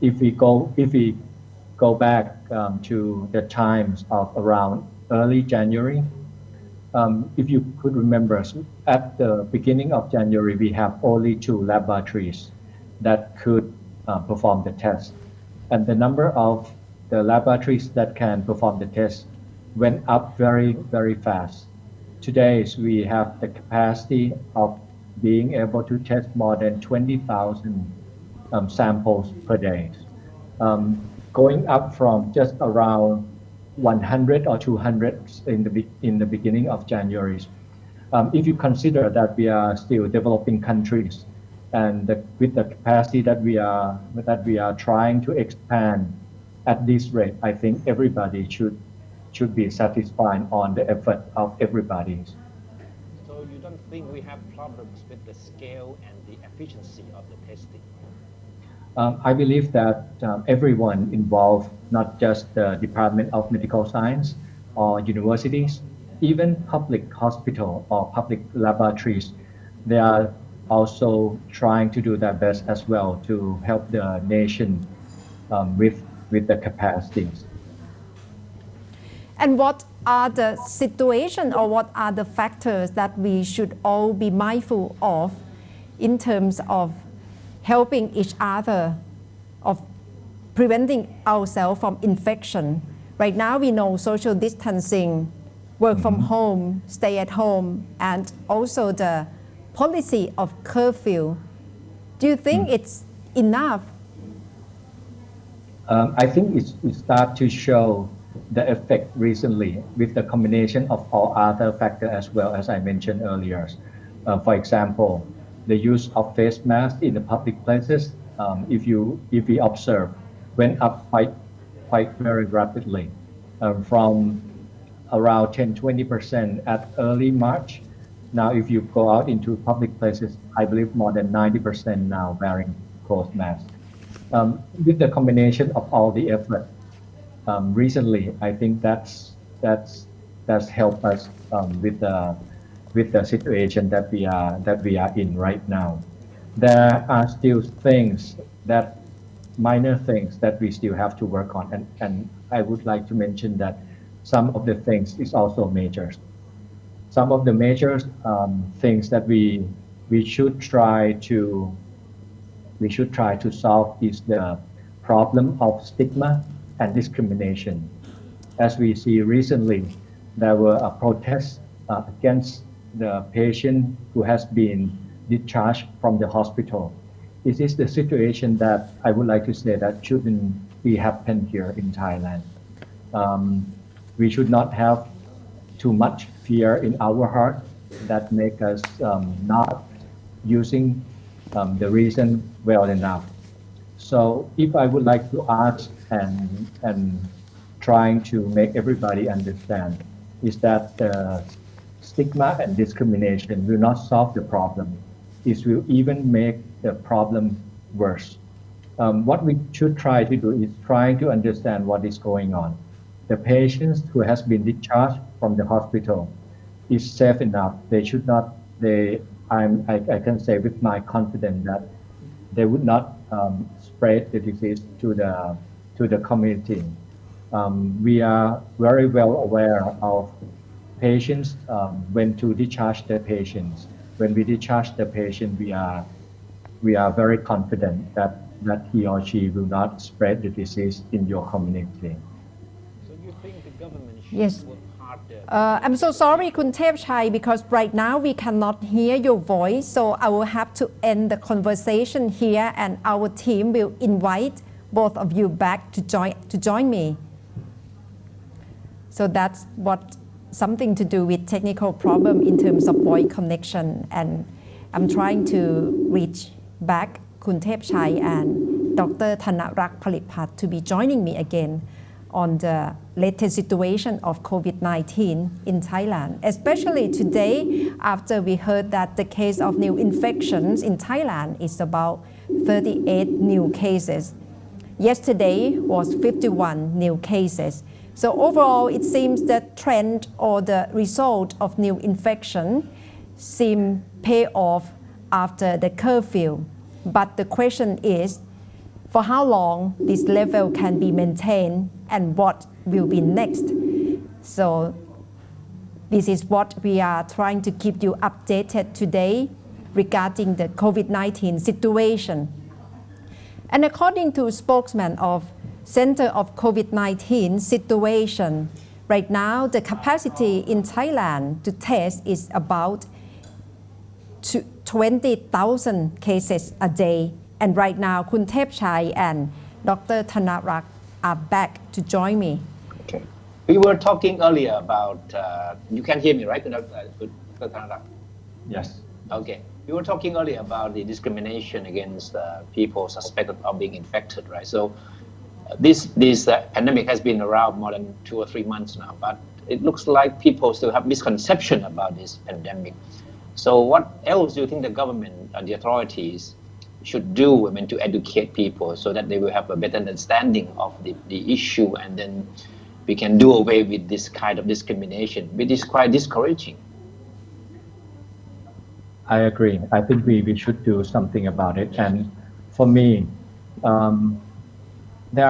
If we go back to the times of around early January, if you could remember, at the beginning of January, we have only 2 laboratories that could perform the test. And the number of the laboratories that can perform the test went up very, very fast. Today, we have the capacity of being able to test more than 20,000 samples per day, going up from just around 100 or 200 in the beginning of January. If you consider that we are still developing countries, and with the capacity that we are trying to expand at this rate, I think everybody should be satisfied on the effort of everybody. So you don't think we have problems with the scale and the efficiency of the testing? I believe that everyone involved, not just the Department of Medical Science or universities, even public hospital or public laboratories, they are also trying to do their best as well to help the nation with the capacities. And what are the situations or what are the factors that we should all be mindful of in terms of helping each other, of preventing ourselves from infection? Right now we know social distancing, work from home, stay at home, and also the policy of curfew. Do you think it's enough? I think it starts to show the effect recently with the combination of all other factors as well, as I mentioned earlier. For example, the use of face masks in the public places, if we observe, went up quite very rapidly, from around 10-20% at early March. Now, if you go out into public places, I believe more than 90% now wearing closed masks. With the combination of all the effort, recently, I think that's helped us with the situation that we are in right now. There are still minor things that we still have to work on, and I would like to mention that some of the things is also major. Some of the major things that we should try to solve is the problem of stigma and discrimination. As we see recently, there were a protest against the patient who has been discharged from the hospital. This is the situation that I would like to say that shouldn't be happen here in Thailand. We should not have too much fear in our heart that make us not using the reason well enough. So if I would like to ask and trying to make everybody understand is that the stigma and discrimination will not solve the problem. It will even make the problem worse. What we should try to do is trying to understand what is going on. The patients who has been discharged from the hospital is safe enough. They should not. I can say with my confidence that they would not spread the disease to the community. We are very well aware of patients when to discharge the patients. When we discharge the patient, we are very confident that he or she will not spread the disease in your community. So you think the government should Yes. work harder? I'm so sorry, Kun Thepchai, because right now we cannot hear your voice, so I will have to end the conversation here, and our team will invite both of you back to join me. So that's something to do with technical problem in terms of voice connection, and I'm trying to reach back Kun Thepchai and Dr. Tanarak Plipat to be joining me again on the latest situation of COVID-19 in Thailand, especially today after we heard that the case of new infections in Thailand is about 38 new cases. Yesterday was 51 new cases. So overall, it seems that trend or the result of new infection seem pay off after the curfew. But the question is, for how long this level can be maintained and what will be next? So this is what we are trying to keep you updated today regarding the COVID-19 situation. And according to spokesman of Center of COVID-19 situation, Right now, the capacity in Thailand to test is about 20,000 cases a day. And right now, Kun Thepchai and Dr. Tanarak are back to join me. Okay. We were talking earlier about, you can hear me, right, Dr. Tanarak? Yes. Okay. We were talking earlier about the discrimination against people suspected of being infected, right? So this pandemic has been around more than 2 or 3 months now, but it looks like people still have misconception about this pandemic. So what else do you think the government and the authorities should do, to educate people so that they will have a better understanding of the issue, and then we can do away with this kind of discrimination, which is quite discouraging? I agree. I think we should do something about it. And for me, there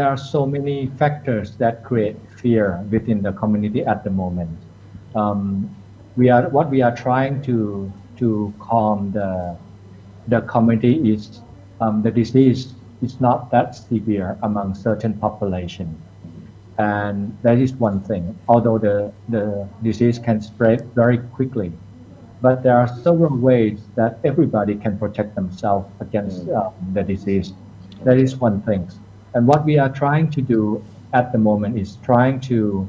are so many factors that create fear within the community at the moment. What we are trying to calm the community is the disease is not that severe among certain population, and that is one thing. Although the disease can spread very quickly, but there are several ways that everybody can protect themselves against the disease. That is one thing. And what we are trying to do at the moment is trying to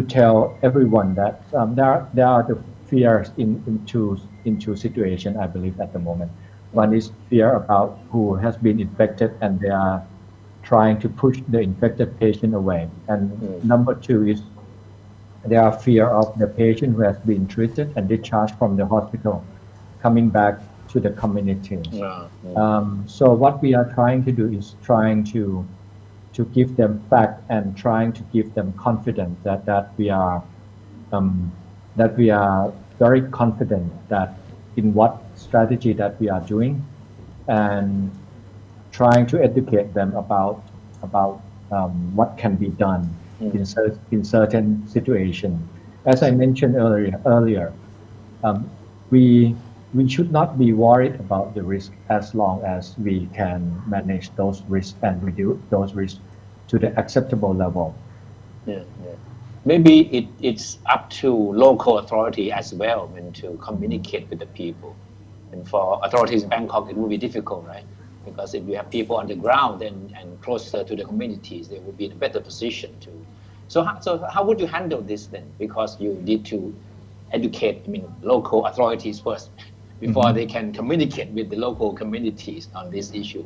tell everyone that there are the fears in two situations, I believe, at the moment. One is fear about who has been infected, and they are trying to push the infected patient away. And number two is there are fear of the patient who has been treated and discharged from the hospital coming back to the community. So what we are trying to do is trying to give them fact and trying to give them confidence that we are very confident that in what strategy that we are doing, and trying to educate them about what can be done in certain situations. As I mentioned earlier, we should not be worried about the risk as long as we can manage those risks and reduce those risks to the acceptable level. Maybe it's up to local authority as well to communicate with the people. And for authorities in Bangkok, it will be difficult, right? Because if you have people on the ground and closer to the communities, they will be in a better position to. So how would you handle this then? Because you need to educate, local authorities first before they can communicate with the local communities on this issue.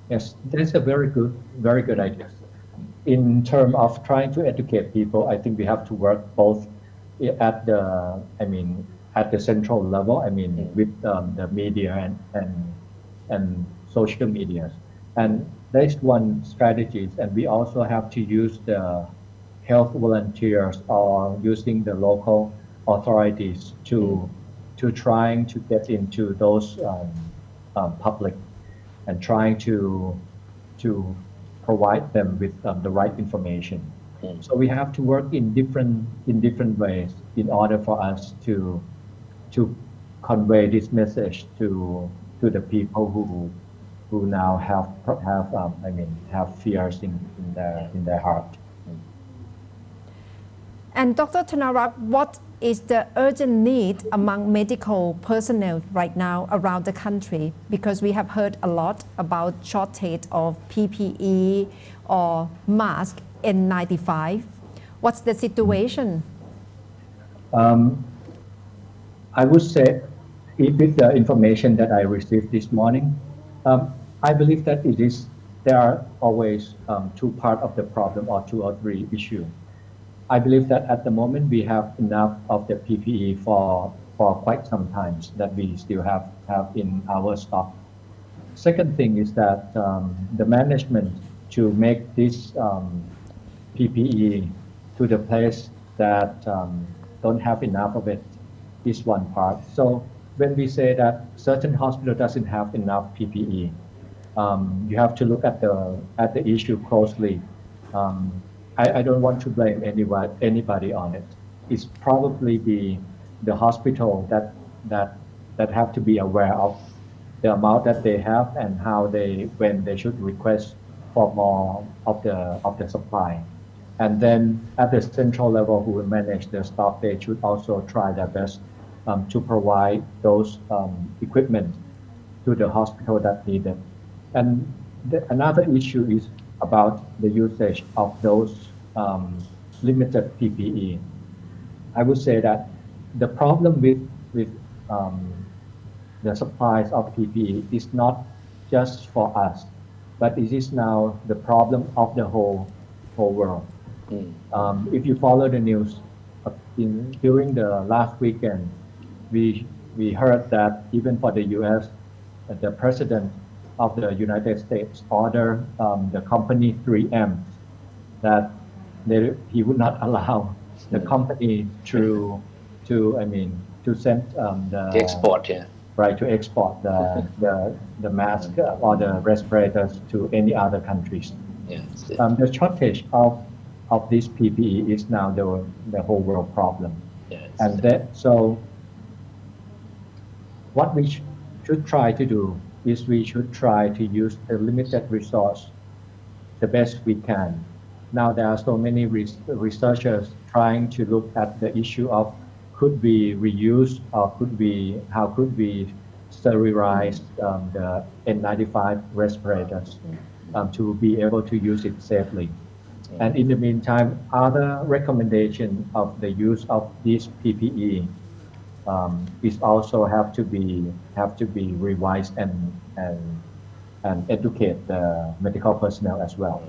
Yes, that's a very good idea. In terms of trying to educate people, I think we have to work both at the central level, with the media and social media. And that's one strategy. And we also have to use the health volunteers or using the local authorities to trying to get into those public and trying to provide them with the right information. So we have to work in different ways in order for us to convey this message to the people who now have fears in their heart. And Dr. Tanarak, what is the urgent need among medical personnel right now around the country? Because we have heard a lot about shortage of PPE or mask N95. What's the situation? I would say, with the information that I received this morning, I believe that there are always two parts of the problem, or two or three issues. I believe that at the moment we have enough of the PPE for quite some time that we still have in our stock. Second thing is that the management to make this PPE to the place that don't have enough of it is one part. So when we say that certain hospital doesn't have enough PPE, you have to look at the issue closely. I don't want to blame anybody on it. It's probably the hospital that have to be aware of the amount that they have and when they should request for more of the supply. And then at the central level, who will manage the stock, they should also try their best to provide those equipment to the hospital that need it. And another issue is about the usage of those limited PPE. I would say that the problem with the supplies of PPE is not just for us, but it is now the problem of the whole world. If you follow the news, during the last weekend, we heard that even for the U.S., the president of the United States ordered the company 3M that he would not allow the company to send the export, right, to export the mask or the respirators to any other countries. Yes. The shortage of this PPE is now the whole world problem. Yes. And so what we should try to do is we should try to use the limited resource the best we can. Now there are so many researchers trying to look at the issue of could we reuse or how could we sterilize the N95 respirators to be able to use it safely. And in the meantime, other recommendation of the use of this PPE is also have to be revised and educate the medical personnel as well.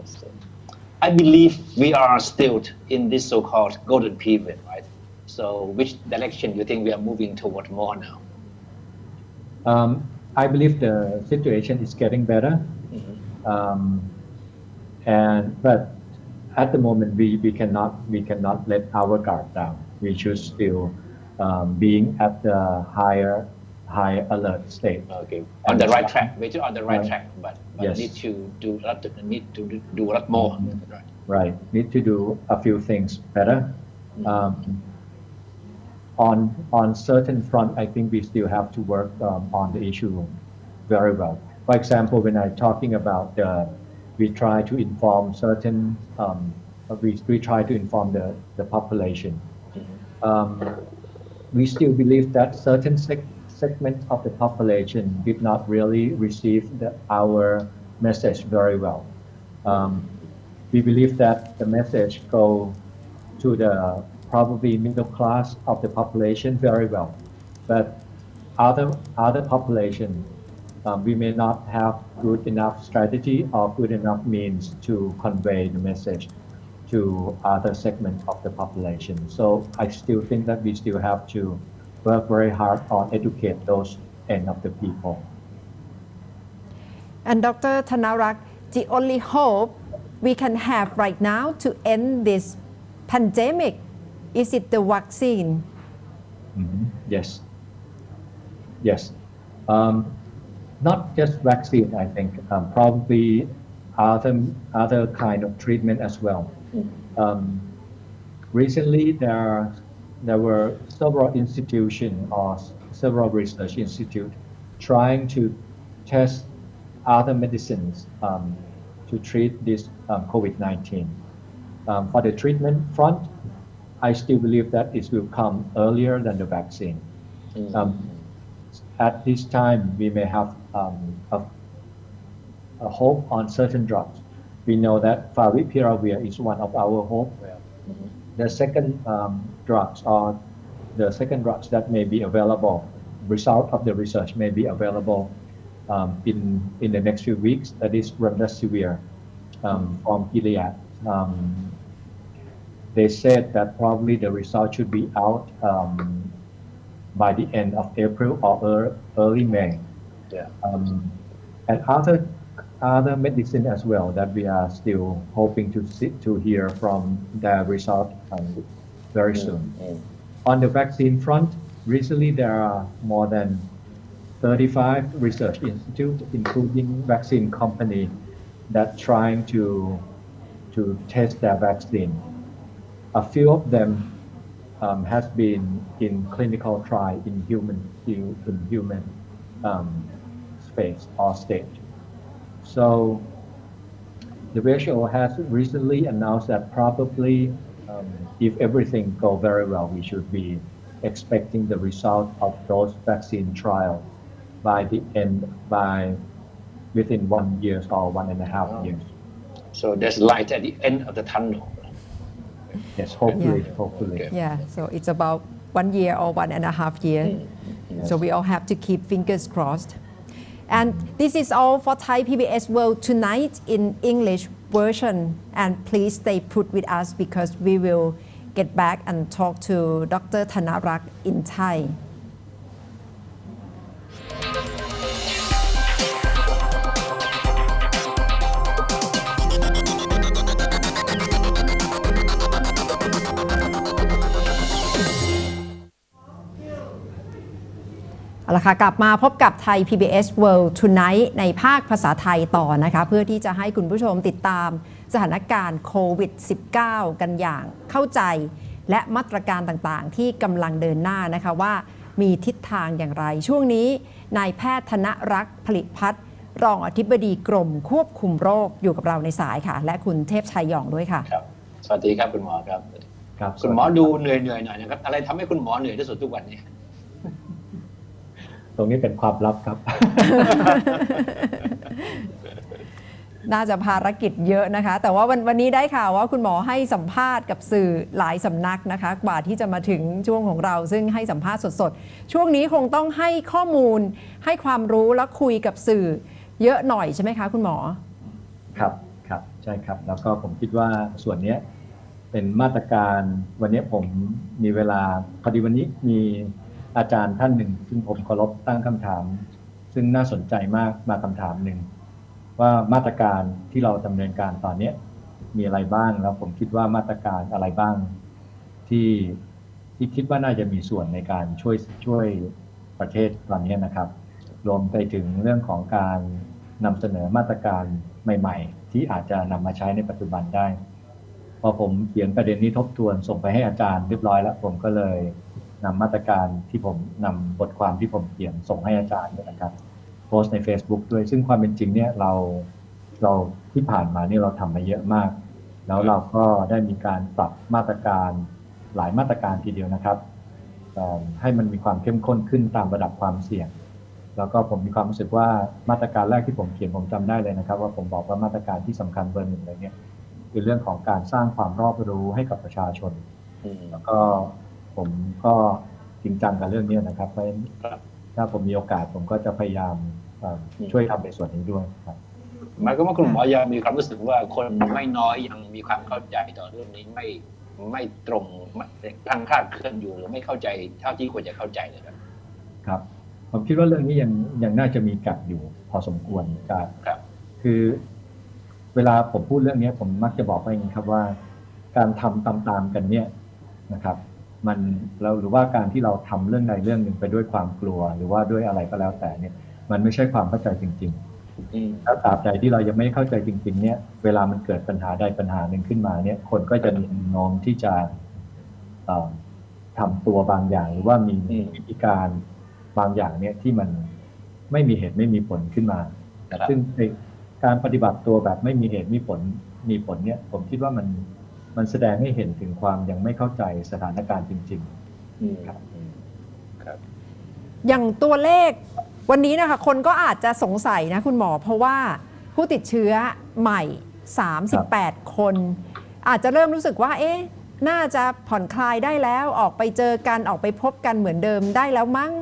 I believe we are still in this so-called golden period, right? So which direction do you think we are moving toward more now? I believe the situation is getting better. But at the moment we cannot let our guard down. We should still being at the high alert state. Okay, on the right track. We're on the right track, but yes. need to do a lot more. Right. Need to do a few things better. On certain front, I think we still have to work on the issue very well. For example, when I'm talking about we try to inform certain, we try to inform the population. We still believe that certain segments of the population did not really receive our message very well. We believe that the message go to the probably middle class of the population very well, but other population, we may not have good enough strategy or good enough means to convey the message to other segments of the population. So I still think that we still have to work very hard on educate those end of the people. And Dr. Tanarak, the only hope we can have right now to end this pandemic, is it the vaccine? Yes. Not just vaccine, I think, probably other kind of treatment as well. Recently, there were several institutions or several research institutes trying to test other medicines to treat this COVID-19. For the treatment front, I still believe that it will come earlier than the vaccine. At this time, we may have a hope on certain drugs. We know that favipiravir is one of our hope. The second drugs that may be available, result of the research may be available in the next few weeks. That is remdesivir from Gilead. They said that probably the result should be out by the end of April or early May. And other medicine as well that we are still hoping to hear from the result very soon. On the vaccine front, recently there are more than 35 research institutes, including vaccine company, that trying to test their vaccine. A few of them has been in clinical trial in human space or stage. So the WHO has recently announced that probably if everything go very well, we should be expecting the result of those vaccine trials by within 1 year or 1.5 years. So there's light at the end of the tunnel. Yes, hopefully. Yeah, so it's about 1 year or 1.5 years. So we all have to keep fingers crossed. And this is all for Thai PBS World Tonight in English version. And please stay put with us because we will get back and talk to Dr. Tanarak in Thai.เอาละค่ะกลับมาพบกับไทย PBS World Tonight ในภาคภาษาไทยต่อนะคะเพื่อที่จะให้คุณผู้ชมติดตามสถานการณ์โควิด -19 กันอย่างเข้าใจและมาตรการต่างๆที่กำลังเดินหน้านะคะว่ามีทิศทางอย่างไรช่วงนี้นายแพทย์ธนรักษ์ผลิพัฒน์รองอธิบดีกรมควบคุมโรคอยู่กับเราในสายค่ะและคุณเทพชัยหยองด้วยค่ะครับสวัสดีครับคุณหมอครับคุณหมอดูเหนื่อยหน่อยนะครับอะไรทำให้คุณหมอเหนื่อยที่สุดทุกวันนี้ตรงนี้เป็นความลับครับ น่าจะภารกิจเยอะนะคะแต่ว่าวันนี้ได้ข่าวว่าคุณหมอให้สัมภาษณ์กับสื่อหลายสำนักนะคะกว่าที่จะมาถึงช่วงของเราซึ่งให้สัมภาษณ์สดๆช่วงนี้คงต้องให้ข้อมูลให้ความรู้และคุยกับสื่อเยอะหน่อยใช่ไหมคะคุณหมอครับใช่ครับแล้วก็ผมคิดว่าส่วนนี้เป็นมาตรการวันนี้ผมมีเวลาพอดีวันนี้มีอาจารย์ท่านหนึ่งซึ่งผมเคารพตั้งคำถามซึ่งน่าสนใจมากมาคำถามหนึ่งว่ามาตรการที่เราดำเนินการตอนนี้มีอะไรบ้างแล้วผมคิดว่ามาตรการอะไรบ้างที่คิดว่าน่าจะมีส่วนในการช่วยประเทศตอนนี้นะครับรวมไปถึงเรื่องของการนำเสนอมาตรการใหม่ๆที่อาจจะนำมาใช้ในปัจจุบันได้พอผมเขียนประเด็นนี้ทบทวนส่งไปให้อาจารย์เรียบร้อยแล้วผมก็เลยนำมาตรการที่ผมนำบทความที่ผมเขียนส่งให้อาจารย์นะครับโพสต์ใน Facebook ด้วยซึ่งความเป็นจริงเนี่ยเราที่ผ่านมานี่เราทำมาเยอะมากแล้วเราก็ได้มีการปรับมาตรการหลายมาตรการทีเดียวนะครับให้มันมีความเข้มข้นขึ้นตามระดับความเสี่ยงแล้วก็ผมมีความรู้สึกว่ามาตรการแรกที่ผมเขียนผมจำได้เลยนะครับว่าผมบอกว่ามาตรการที่สำคัญเบอร์หนึ่งเลยเนี่ยคือเรื่องของการสร้างความรอบรู้ให้กับประชาชนแล้วก็ผมก็จริงจังกับเรื่องนี้นะครับเพราะถ้าผมมีโอกาสผมก็จะพยายามช่วยทำในส่วนนี้ด้วยครับหมายความว่าคุณหมอยังมีความรู้สึกว่าคนไม่น้อยยังมีความเข้าใจต่อเรื่องนี้ไม่ตรงทางคลาดเคลื่อนอยู่หรือไม่เข้าใจเท่าที่ควรจะเข้าใจเลยครับผมคิดว่าเรื่องนี้ยังน่าจะมีกัดอยู่พอสมควรครับคือเวลาผมพูดเรื่องนี้ผมมักจะบอกว่าอย่างนี้ครับว่าการทำตามๆกันเนี่ยนะครับมันเราหรือว่าการที่เราทำเรื่องใดเรื่องหนึ่งไปด้วยความกลัวหรือว่าด้วยอะไรก็แล้วแต่เนี่ยมันไม่ใช่ความเข้าใจจริงๆถ้าตราบใดที่เรายังไม่เข้าใจจริงๆเนี่ยเวลามันเกิดปัญหาใดปัญหาหนึ่งขึ้นมาเนี่ยคนก็จะมีโน้มที่จะทำตัวบางอย่างหรือว่ามีวิธีการบางอย่างเนี่ยที่มันไม่มีเหตุไม่มีผลขึ้นมาซึ่งการปฏิบัติตัวแบบไม่มีเหตุมีผลเนี่ยผมคิดว่ามันแสดงให้เห็นถึงความยังไม่เข้าใจสถานการณ์จริงๆครับอย่างตัวเลขวันนี้นะคะคนก็อาจจะสงสัยนะคุณหมอเพราะว่าผู้ติดเชื้อใหม่38คนอาจจะเริ่มรู้สึกว่าน่าจะผ่อนคลายได้แล้วออกไปเจอกันออกไปพบกันเหมือนเดิมได้แล้วมั้ง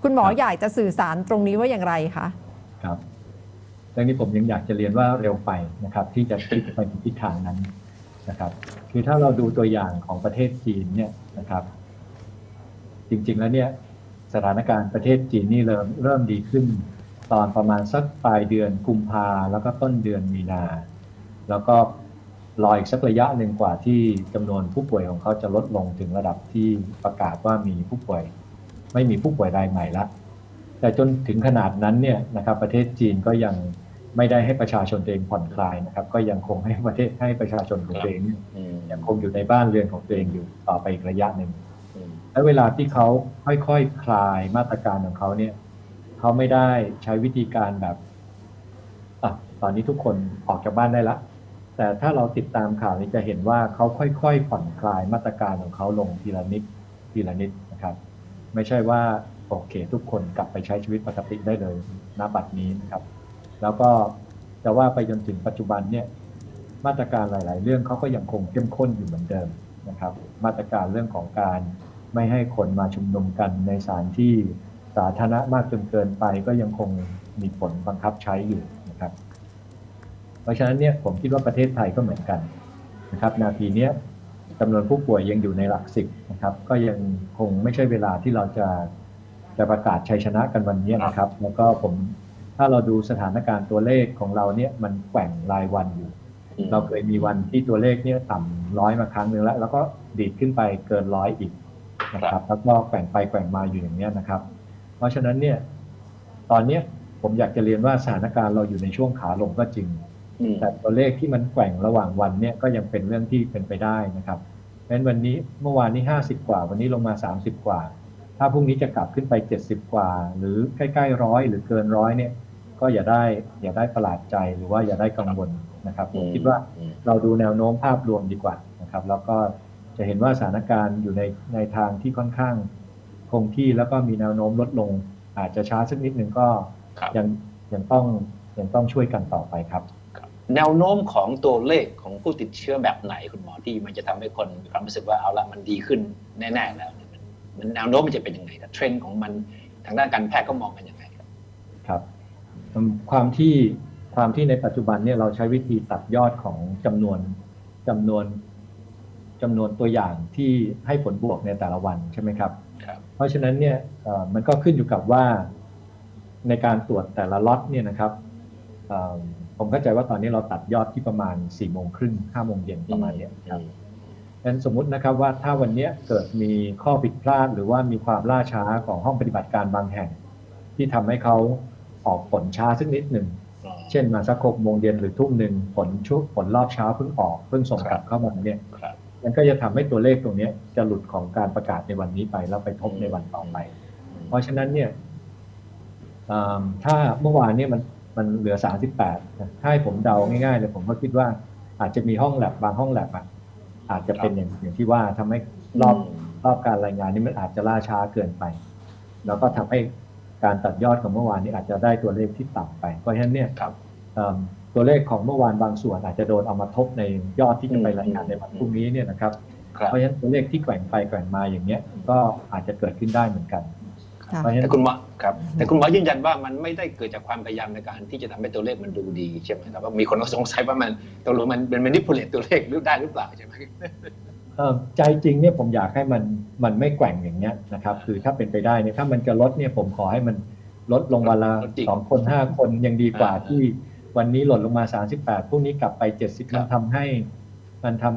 คุณหมออยากจะสื่อสารตรงนี้ว่าอย่างไรคะครับเรื่องนี้ผมยังอยากจะเรียนว่าเร็วไปนะครับที่จะคิดไปในทิศทางนั้นนะครับคือถ้าเราดูตัวอย่างของประเทศจีนเนี่ยนะครับจริงๆแล้วเนี่ยสถานการณ์ประเทศจีนนี่เริ่มดีขึ้นตอนประมาณสักปลายเดือนกุมภาแล้วก็ต้นเดือนมีนาแล้วก็รออีกสักระยะหนึ่งกว่าที่จำนวนผู้ป่วยของเขาจะลดลงถึงระดับที่ประกาศว่ามีผู้ป่วยไม่มีผู้ป่วยรายใหม่ละแต่จนถึงขนาดนั้นเนี่ยนะครับประเทศจีนก็ยังไม่ได้ให้ประชาชนตัวเองผ่อนคลายนะครับก็ยังคงให้ประชาชนของตัวเองยังคงอยู่ในบ้านเรือนของตัวเองอยู่ต่อไปอีกระยะหนึ่งและเวลาที่เขาค่อยๆ คลายมาตรการของเขาเนี่ยเขาไม่ได้ใช้วิธีการแบบตอนนี้ทุกคนออกจากบ้านได้ละ แต่ถ้าเราติดตามข่าวนี้จะเห็นว่าเขาค่อยๆผ่อนคลายมาตรการของเขาลงทีละนิดทีละนิดนะครับไม่ใช่ว่าโอเคทุกคนกลับไปใช้ชีวิตปกติได้เลยณบัดนี้นะครับแล้วก็จะว่าไปจนถึงปัจจุบันเนี่ยมาตรการหลายๆเรื่องเขาก็ยังคงเข้มข้นอยู่เหมือนเดิมนะครับมาตรการเรื่องของการไม่ให้คนมาชุมนุมกันในสถานที่สาธารณะมากจนเกินไปก็ยังคงมีผลบังคับใช้อยู่นะครับเพราะฉะนั้นเนี่ยผมคิดว่าประเทศไทยก็เหมือนกันนะครับนาทีนี้จำนวนผู้ป่วยยังอยู่ในหลักสิบนะครับก็ยังคงไม่ใช่เวลาที่เราจะประกาศชัยชนะกันวันนี้นะครับแล้วก็ถ้าเราดูสถานการณ์ตัวเลขของเราเนี่ยมันแกว่งรายวันอยู่เราเคยมีวันที่ตัวเลขเนี่ยต่ำ100มาครั้งหนึ่งแล้วก็ดีดขึ้นไปเกิน100อีกนะครับแล้วก็แกว่งไปแกว่งมาอยู่อย่างนี้นะครับเพราะฉะนั้นเนี่ยตอนนี้ผมอยากจะเรียนว่าสถานการณ์เราอยู่ในช่วงขาลงก็จริงแต่ตัวเลขที่มันแกว่งระหว่างวันเนี่ยก็ยังเป็นเรื่องที่เป็นไปได้นะครับเพราะฉะนั้นวันนี้เมื่อวานนี้50กว่าวันนี้ลงมา30กว่าถ้าพรุ่งนี้จะกลับขึ้นไป70กว่าหรือใกล้ๆ100หรือเกิน100เนี่ยก็อย่าได้ประหลาดใจหรือว่าอย่าได้กังวลนะครับผมคิดว่าเราดูแนวโน้มภาพรวมดีกว่านะครับแล้วก็จะเห็นว่าสถานการณ์อยู่ในทางที่ค่อนข้างคงที่แล้วก็มีแนวโน้มลดลงอาจจะช้าสักนิดนึงก็ยังต้องช่วยกันต่อไปครับแนวโน้มของตัวเลขของผู้ติดเชื้อแบบไหนคุณหมอที่มันจะทำให้คนมีความรู้สึกว่าเอาละมันดีขึ้นแน่ๆแล้วมันแนวโน้มมันจะเป็นยังไงเทรนด์ของมันทางด้านการแพทย์ก็มองกันยังไงครับความที่ในปัจจุบันเนี่ยเราใช้วิธีตัดยอดของจำนวนตัวอย่างที่ให้ผลบวกในแต่ละวันใช่ไหมครับเพราะฉะนั้นเนี่ยมันก็ขึ้นอยู่กับว่าในการตรวจแต่ละล็อตเนี่ยนะครับผมเข้าใจว่าตอนนี้เราตัดยอดที่ประมาณ4 โมงครึ่ง5 โมงเย็นประมาณนี้ครับงั้นสมมุตินะครับว่าถ้าวันนี้เกิดมีข้อผิดพลาดหรือว่ามีความล่าช้าของห้องปฏิบัติการบางแห่งที่ทำให้เขาออกผลช้าสักนิดหนึ่งเช่นมาสัก6 โมงเย็นหรือทุ่มหนึ่งผลรอบเช้าเพิ่งส่งกลับเข้ามาเนี่ยมันก็จะทำให้ตัวเลขตรงนี้จะหลุดของการประกาศในวันนี้ไปแล้วไปทบในวันต่อไปเพราะฉะนั้นเนี่ยถ้าเมื่อวานเนี่ยมันเหลือ38ถ้าให้ผมเดาง่ายๆเลยผมก็คิดว่าอาจจะมีห้องแลบบางห้องแลบอาจจะเป็นอย่างที่ว่าทำให้รอบการรายงานนี้มันอาจจะล่าช้าเกินไปแล้วก็ทำให้การตัดยอดของเมื่อวานนี้อาจจะได้ตัวเลขที่ต่ำไปเพราะฉะนั้นเนี่ยตัวเลขของเมื่อวานบางส่วนอาจจะโดนเอามาทบในยอดที่จะไปรายงานในวันพรุ่งนี้เนี่ยนะครับเพราะฉะนั้นตัวเลขที่แกว่งไปแกว่งมาอย่างเงี้ยก็อาจจะเกิดขึ้นได้เหมือนกันแต่คุณหมอครับแต่คุณหมอยืนยันว่ามันไม่ได้เกิดจากความพยายามในการที่จะทำให้ตัวเลขมันดูดีใช่ไหมครับว่ามีคนสงสัยว่ามันตกลงมันเป็นmanipulateตัวเลขหรือได้หรือเปล่าใช่ไหมใจจริงเนี่ยผมอยากให้มันไม่แกว่งอย่างเงี้ยนะครับคือถ้าเป็นไปได้เนี่ยถ้ามันจะลดเนี่ยผมขอให้มันลดลงวันละ2 คน5 คนยังดีกว่าที่วันนี้หล่นลงมา38พรุ่งนี้กลับไป70มันทำ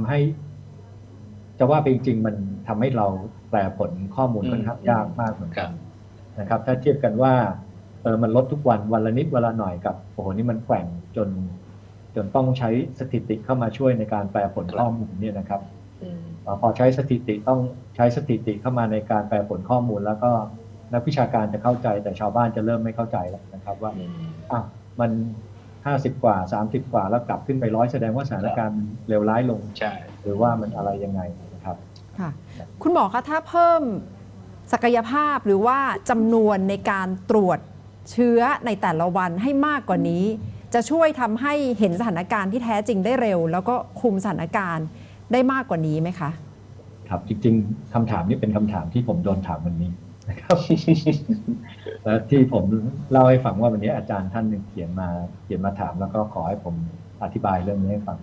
ให้จะว่าเป็นจริงมันทำให้เราแปลผลข้อมูลค่อนข้างยากมากเหมือนกันนะครับถ้าเทียบกันว่ามันลดทุกวันละนิดวันละหน่อยกับโอ้โหนี่มันแกว่งจนต้องใช้สถิติเข้ามาช่วยในการแปลผลข้อมูลเนี่ยนะครับพอใช้สถิติต้องใช้สถิติเข้ามาในการแปลผลข้อมูลแล้วก็นักวิชาการจะเข้าใจแต่ชาวบ้านจะเริ่มไม่เข้าใจแล้วนะครับว่ามัน50 กว่า30 กว่าแล้วกลับขึ้นไป100แสดงว่าสถานการณ์เลวร้ายลงหรือว่ามันอะไรยังไงนะครับค่ะคุณหมอคะถ้าเพิ่มศักยภาพหรือว่าจำนวนในการตรวจเชื้อในแต่ละวันให้มากกว่านี้จะช่วยทำให้เห็นสถานการณ์ที่แท้จริงได้เร็วแล้วก็คุมสถานการณ์ได้มากกว่านี้ไหมคะครับจริงๆคำถามนี้เป็นคำถามที่ผมโดนถามวันนี้นะครับ และที่ผมเล่าให้ฟังว่าวันนี้อาจารย์ท่านหนึ่งเขียนมาถามแล้วก็ขอให้ผมอธิบายเรื่องนี้ให้ฟัง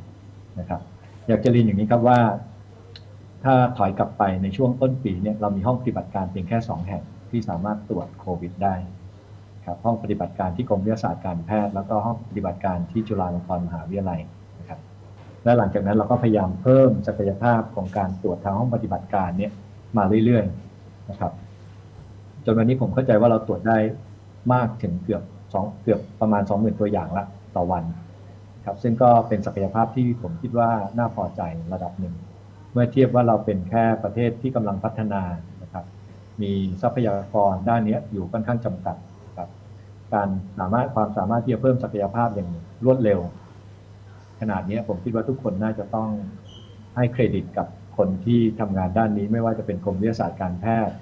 นะครับอยากจะเรียนอย่างนี้ครับว่าถ้าถอยกลับไปในช่วงต้นปีเนี่ยเรามีห้องปฏิบัติการเพียงแค่2 แห่งที่สามารถตรวจโควิดได้ครับห้องปฏิบัติการที่กรมวิทยาศาสตร์การแพทย์แล้วก็ห้องปฏิบัติการที่จุฬาลงกรณ์มหาวิทยาลัยนะครับและหลังจากนั้นเราก็พยายามเพิ่มศักยภาพของการตรวจทางห้องปฏิบัติการเนี่ยมาเรื่อยๆนะครับจนวันนี้ผมเข้าใจว่าเราตรวจได้มากถึงเกือบประมาณ 20,000 ตัวอย่างละต่อวันครับซึ่งก็เป็นศักยภาพที่ผมคิดว่าน่าพอใจระดับหนึ่งเมื่อเทียบว่าเราเป็นแค่ประเทศที่กำลังพัฒนานะครับมีทรัพยากรด้านนี้อยู่ค่อนข้างจำกัดครับความสามารถที่จะเพิ่มศักยภาพอย่างรวดเร็ว ขนาดนี้ผมคิดว่าทุกคนน่าจะต้องให้เครดิตกับคนที่ทำงานด้านนี้ไม่ว่าจะเป็นกรมวิทยาศาสตร์การแพทย์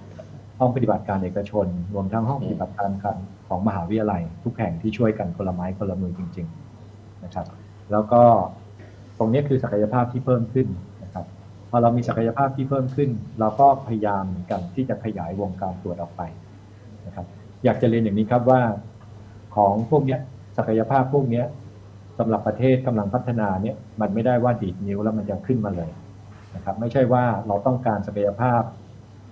ห้องปฏิบัติการเอกชนรวมทั้งห้องปฏิบัติการของมหาวิทยาลัยทุกแห่งที่ช่วยกันคนละไม้คนละมือจริงๆนะครับแล้วก็ตรงนี้คือศักยภาพที่เพิ่มขึ้นนะครับพอเรามีศักยภาพที่เพิ่มขึ้นเราก็พยายามเหมือนกันที่จะขยายวงการตรวจออกไปนะครับอยากจะเรียนอย่างนี้ครับว่าของพวกนี้ศักยภาพพวกนี้สำหรับประเทศกำลังพัฒนาเนี่ยมันไม่ได้ว่าดีดนิ้วแล้วมันจะขึ้นมาเลยนะครับไม่ใช่ว่าเราต้องการศักยภาพ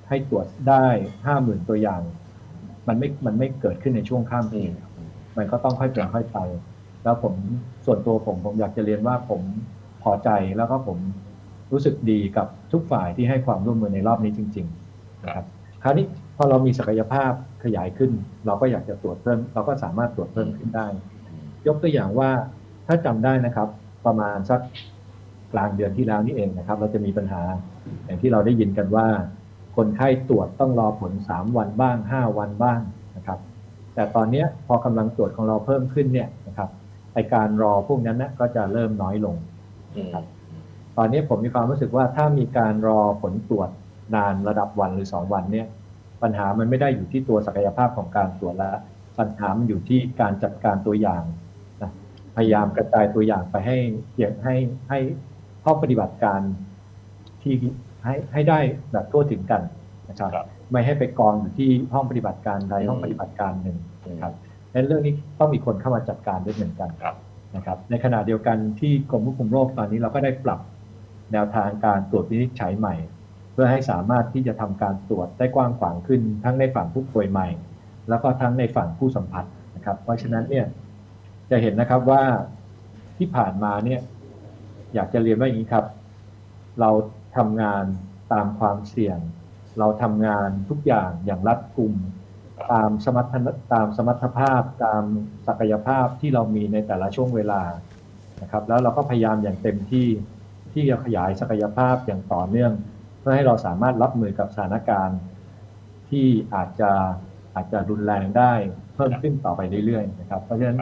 ให้ตรวจได้ 50,000 ตัวอย่างมันไม่เกิดขึ้นในช่วงข้ามปีมันก็ต้องค่อยเป็นค่อยไปแล้วผมส่วนตัวผมอยากจะเรียนว่าผมพอใจแล้วก็ผมรู้สึกดีกับทุกฝ่ายที่ให้ความร่วมมือในรอบนี้จริงๆนะครับคราวนี้พอเรามีศักยภาพขยายขึ้นเราก็อยากจะตรวจเพิ่มเราก็สามารถตรวจเพิ่มขึ้นได้ยกตัวอย่างว่าถ้าจำได้นะครับประมาณสักกลางเดือนที่แล้วนี่เองนะครับเราจะมีปัญหาอย่างที่เราได้ยินกันว่าคนไข้ตรวจต้องรอผล3 วันบ้าง5 วันบ้างนะครับแต่ตอนนี้พอกำลังตรวจของเราเพิ่มขึ้นเนี่ยนะครับไอการรอพวกนั้นนะก็จะเริ่มน้อยลงนะครับตอนนี้ผมมีความรู้สึกว่าถ้ามีการรอผลตรวจนานระดับวันหรือ2 วันเนี่ยปัญหามันไม่ได้อยู่ที่ตัวศักยภาพของการตรวจแล้วปัญหามันอยู่ที่การจัดการตัวอย่างนะพยายามกระจายตัวอย่างไปให้ห้องปฏิบัติการที่ให้ได้แบบทั่วถึงกันนะครับไม่ให้ไปกองอยู่ที่ห้องปฏิบัติการใดห้องปฏิบัติการหนึ่งนะครับในเรื่องนี้ต้องมีคนเข้ามาจัดการด้วยเหมือนกันนะครับในขณะเดียวกันที่กรมควบคุมโรคตอนนี้เราก็ได้ปรับแนวทางการตรวจวินิจฉัยใหม่เพื่อให้สามารถที่จะทำการตรวจได้กว้างขวางขึ้นทั้งในฝั่งผู้ป่วยใหม่แล้วก็ทั้งในฝั่งผู้สัมผัสนะครับเพราะฉะนั้นเนี่ยจะเห็นนะครับว่าที่ผ่านมาเนี่ยอยากจะเรียนว่าอย่างนี้ครับเราทำงานตามความเสี่ยงเราทำงานทุกอย่างรัดกุมตามสมรรถภาพตามศักยภาพที่เรามีในแต่ละช่วงเวลานะครับแล้วเราก็พยายามอย่างเต็มที่จะขยายศักยภาพอย่างต่อเนื่องเพื่อให้เราสามารถรับมือกับสถานการณ์ที่อาจจะรุนแรงได้เพิ่มขึ้นต่อไปเรื่อยๆนะครับเพราะฉะนั้น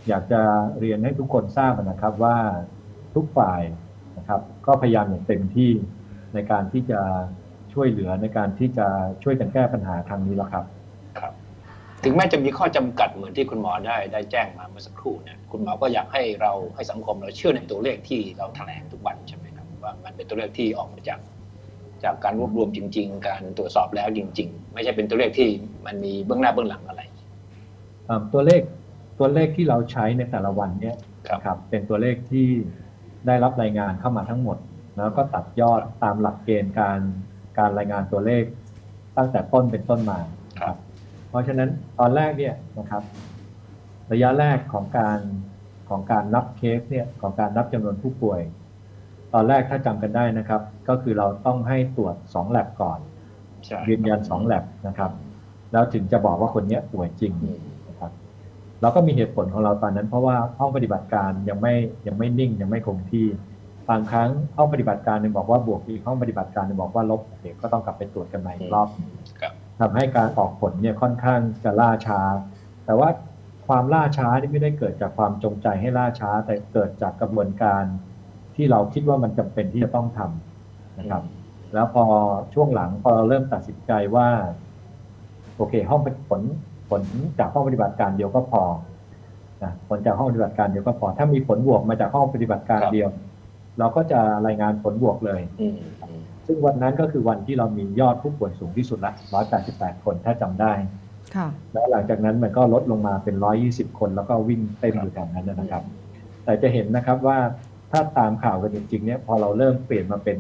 อยากจะเรียนให้ทุกคนทราบนะครับว่าทุกฝ่ายนะครับก็พยายามอย่างเต็มที่ในการที่จะช่วยเหลือในการที่จะช่วยกันแก้ปัญหาครั้งนี้แล้วครับถึงแม้จะมีข้อจำกัดเหมือนที่คุณหมอได้แจ้งมาเมื่อสักครู่เนี่ยคุณหมอก็อยากให้สังคมเราเชื่อในตัวเลขที่เราแถลงทุกวันใช่ไหมครับว่ามันเป็นตัวเลขที่ออกมาจากการรวบรวมจริงๆการตรวจสอบแล้วจริงๆไม่ใช่เป็นตัวเลขที่มันมีเบื้องหน้าเบื้องหลังอะไรตัวเลขที่เราใช้ในแต่ละวันเนี่ยครับเป็นตัวเลขที่ได้รับรายงานเข้ามาทั้งหมดแล้วก็ตัดยอดตามหลักเกณฑ์การรายงานตัวเลขตั้งแต่ต้นเป็นต้นมาครับเพราะฉะนั้นตอนแรกเนี่ยนะครับระยะแรกของการนับเคสเนี่ยของการนับจำนวนผู้ป่วยตอนแรกถ้าจำกันได้นะครับก็คือเราต้องให้ตรวจ2 แลบก่อนยืนยัน2 แลบนะครับแล้วถึงจะบอกว่าคนนี้ป่วยจริงนะครับเราก็มีเหตุผลของเราตอนนั้นเพราะว่าห้องปฏิบัติการยังไม่นิ่งยังไม่คงที่บางครั้งห้องปฏิบัติการหนึ่งบอกว่าบวกอีกห้องปฏิบัติการหนึ่งบอกว่าลบเดี๋ยวก็ต้องกลับไปตรวจกันใหม่อีกรอบทำให้การออกผลเนี่ยค่อนข้างจะล่าช้าแต่ว่าความล่าช้านี่ไม่ได้เกิดจากความจงใจให้ล่าช้าแต่เกิดจากกระบวนการที่เราคิดว่ามันจำเป็นที่จะต้องทำนะครับแล้วพอช่วงหลังพอเราเริ่มตัดสินใจว่าโอเคผลจากห้องปฏิบัติการเดียวก็พอนะผลจากห้องปฏิบัติการเดียวก็พอถ้ามีผลบวกมาจากห้องปฏิบัติการเดียวเราก็จะรายงานผลบวกเลยซึ่งวันนั้นก็คือวันที่เรามียอดผู้ป่วยสูงที่สุดละ188 คนถ้าจำได้แล้วหลังจากนั้นมันก็ลดลงมาเป็น120 คนแล้วก็วิ่งเต็มอยู่แถวนั้นนะครับแต่จะเห็นนะครับว่าถ้าตามข่าวกันจริงๆเนี่ยพอเราเริ่มเปลี่ยนมาเป็น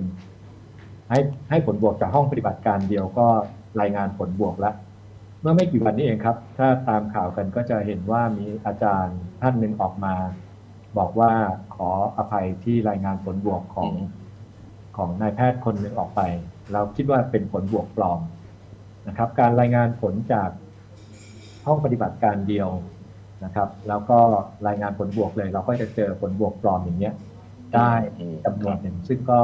ให้ผลบวกจากห้องปฏิบัติการเดียวก็รายงานผลบวกแล้วเมื่อไม่กี่วันนี้เองครับถ้าตามข่าวกันก็จะเห็นว่ามีอาจารย์ท่านหนึ่งออกมาบอกว่าขออภัยที่รายงานผลบวกของนายแพทย์คนหนึ่งออกไปเราคิดว่าเป็นผลบวกปลอมนะครับการรายงานผลจากห้องปฏิบัติการเดียวนะครับแล้วก็รายงานผลบวกเลยเราก็จะเจอผลบวกปลอมอย่างเงี้ยได้จำนวนหนึ่งซึ่งก็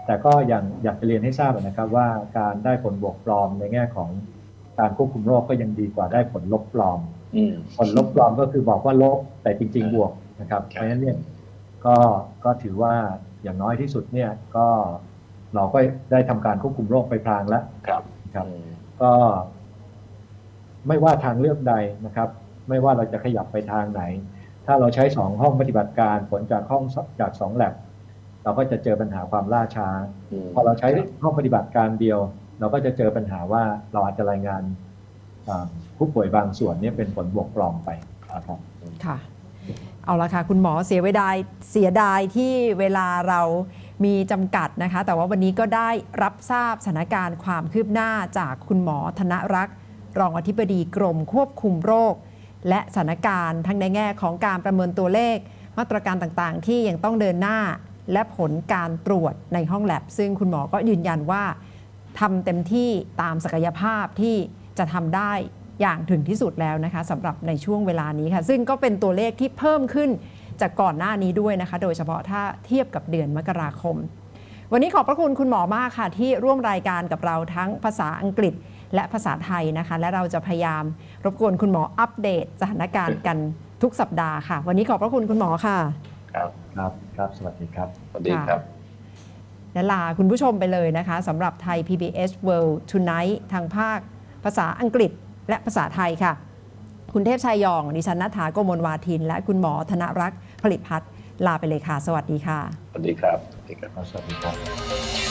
แต่ก็ยังอยากจะเรียนให้ทราบนะครับว่าการได้ผลบวกปลอมในแง่ของการควบคุมโรคก็ยังดีกว่าได้ผลลบปลอมผลลบปลอมก็คือบอกว่าลบแต่จริงๆบวกนะครับเพราะฉะนั้นเนี่ย ก็ถือว่าอย่างน้อยที่สุดเนี่ยก็เราก็ได้ทำการควบคุมโรคไปพลางแล้วครับก็ไม่ว่าทางเลือกใดนะครับไม่ว่าเราจะขยับไปทางไหนถ้าเราใช้2ห้องปฏิบัติการผลจาก2 แลบเราก็จะเจอปัญหาความล่าช้าพอเราใช้ห้องปฏิบัติการเดียวเราก็จะเจอปัญหาว่าเราอาจจะรายงานผู้ป่วยบางส่วนนี้เป็นผลบวกปลอมไปครับค่ะเอาละค่ะคุณหมอเสียดายที่เวลาเรามีจำกัดนะคะแต่ว่าวันนี้ก็ได้รับทราบสถานการณ์ความคืบหน้าจากคุณหมอธนรักษ์รองอธิบดีกรมควบคุมโรคและสถานการณ์ทั้งในแง่ของการประเมินตัวเลขมาตรการต่างๆที่ยังต้องเดินหน้าและผลการตรวจในห้องแลบซึ่งคุณหมอก็ยืนยันว่าทำเต็มที่ตามศักยภาพที่จะทำได้อย่างถึงที่สุดแล้วนะคะสำหรับในช่วงเวลานี้ค่ะซึ่งก็เป็นตัวเลขที่เพิ่มขึ้นจากก่อนหน้านี้ด้วยนะคะโดยเฉพาะถ้าเทียบกับเดือนมกราคมวันนี้ขอบพระคุณคุณหมอมากค่ะที่ร่วมรายการกับเราทั้งภาษาอังกฤษและภาษาไทยนะคะและเราจะพยายามรบกวนคุณหมออัปเดตสถานการณ์กันทุกสัปดาห์ค่ะวันนี้ขอบพระคุณคุณหมอค่ะครับสวัสดีครับสวัสดีครับและลาคุณผู้ชมไปเลยนะคะสำหรับไทย PBS World Tonight ทางภาคภาษาอังกฤษและภาษาไทยค่ะคุณเทพชัยยองดิฉันณัฐา โกมลวาทินและคุณหมอธนรักษ์ผลิตพัฒน์ลาไปเลยค่ะสวัสดีค่ะสวัสดีครับสวัสดีครับ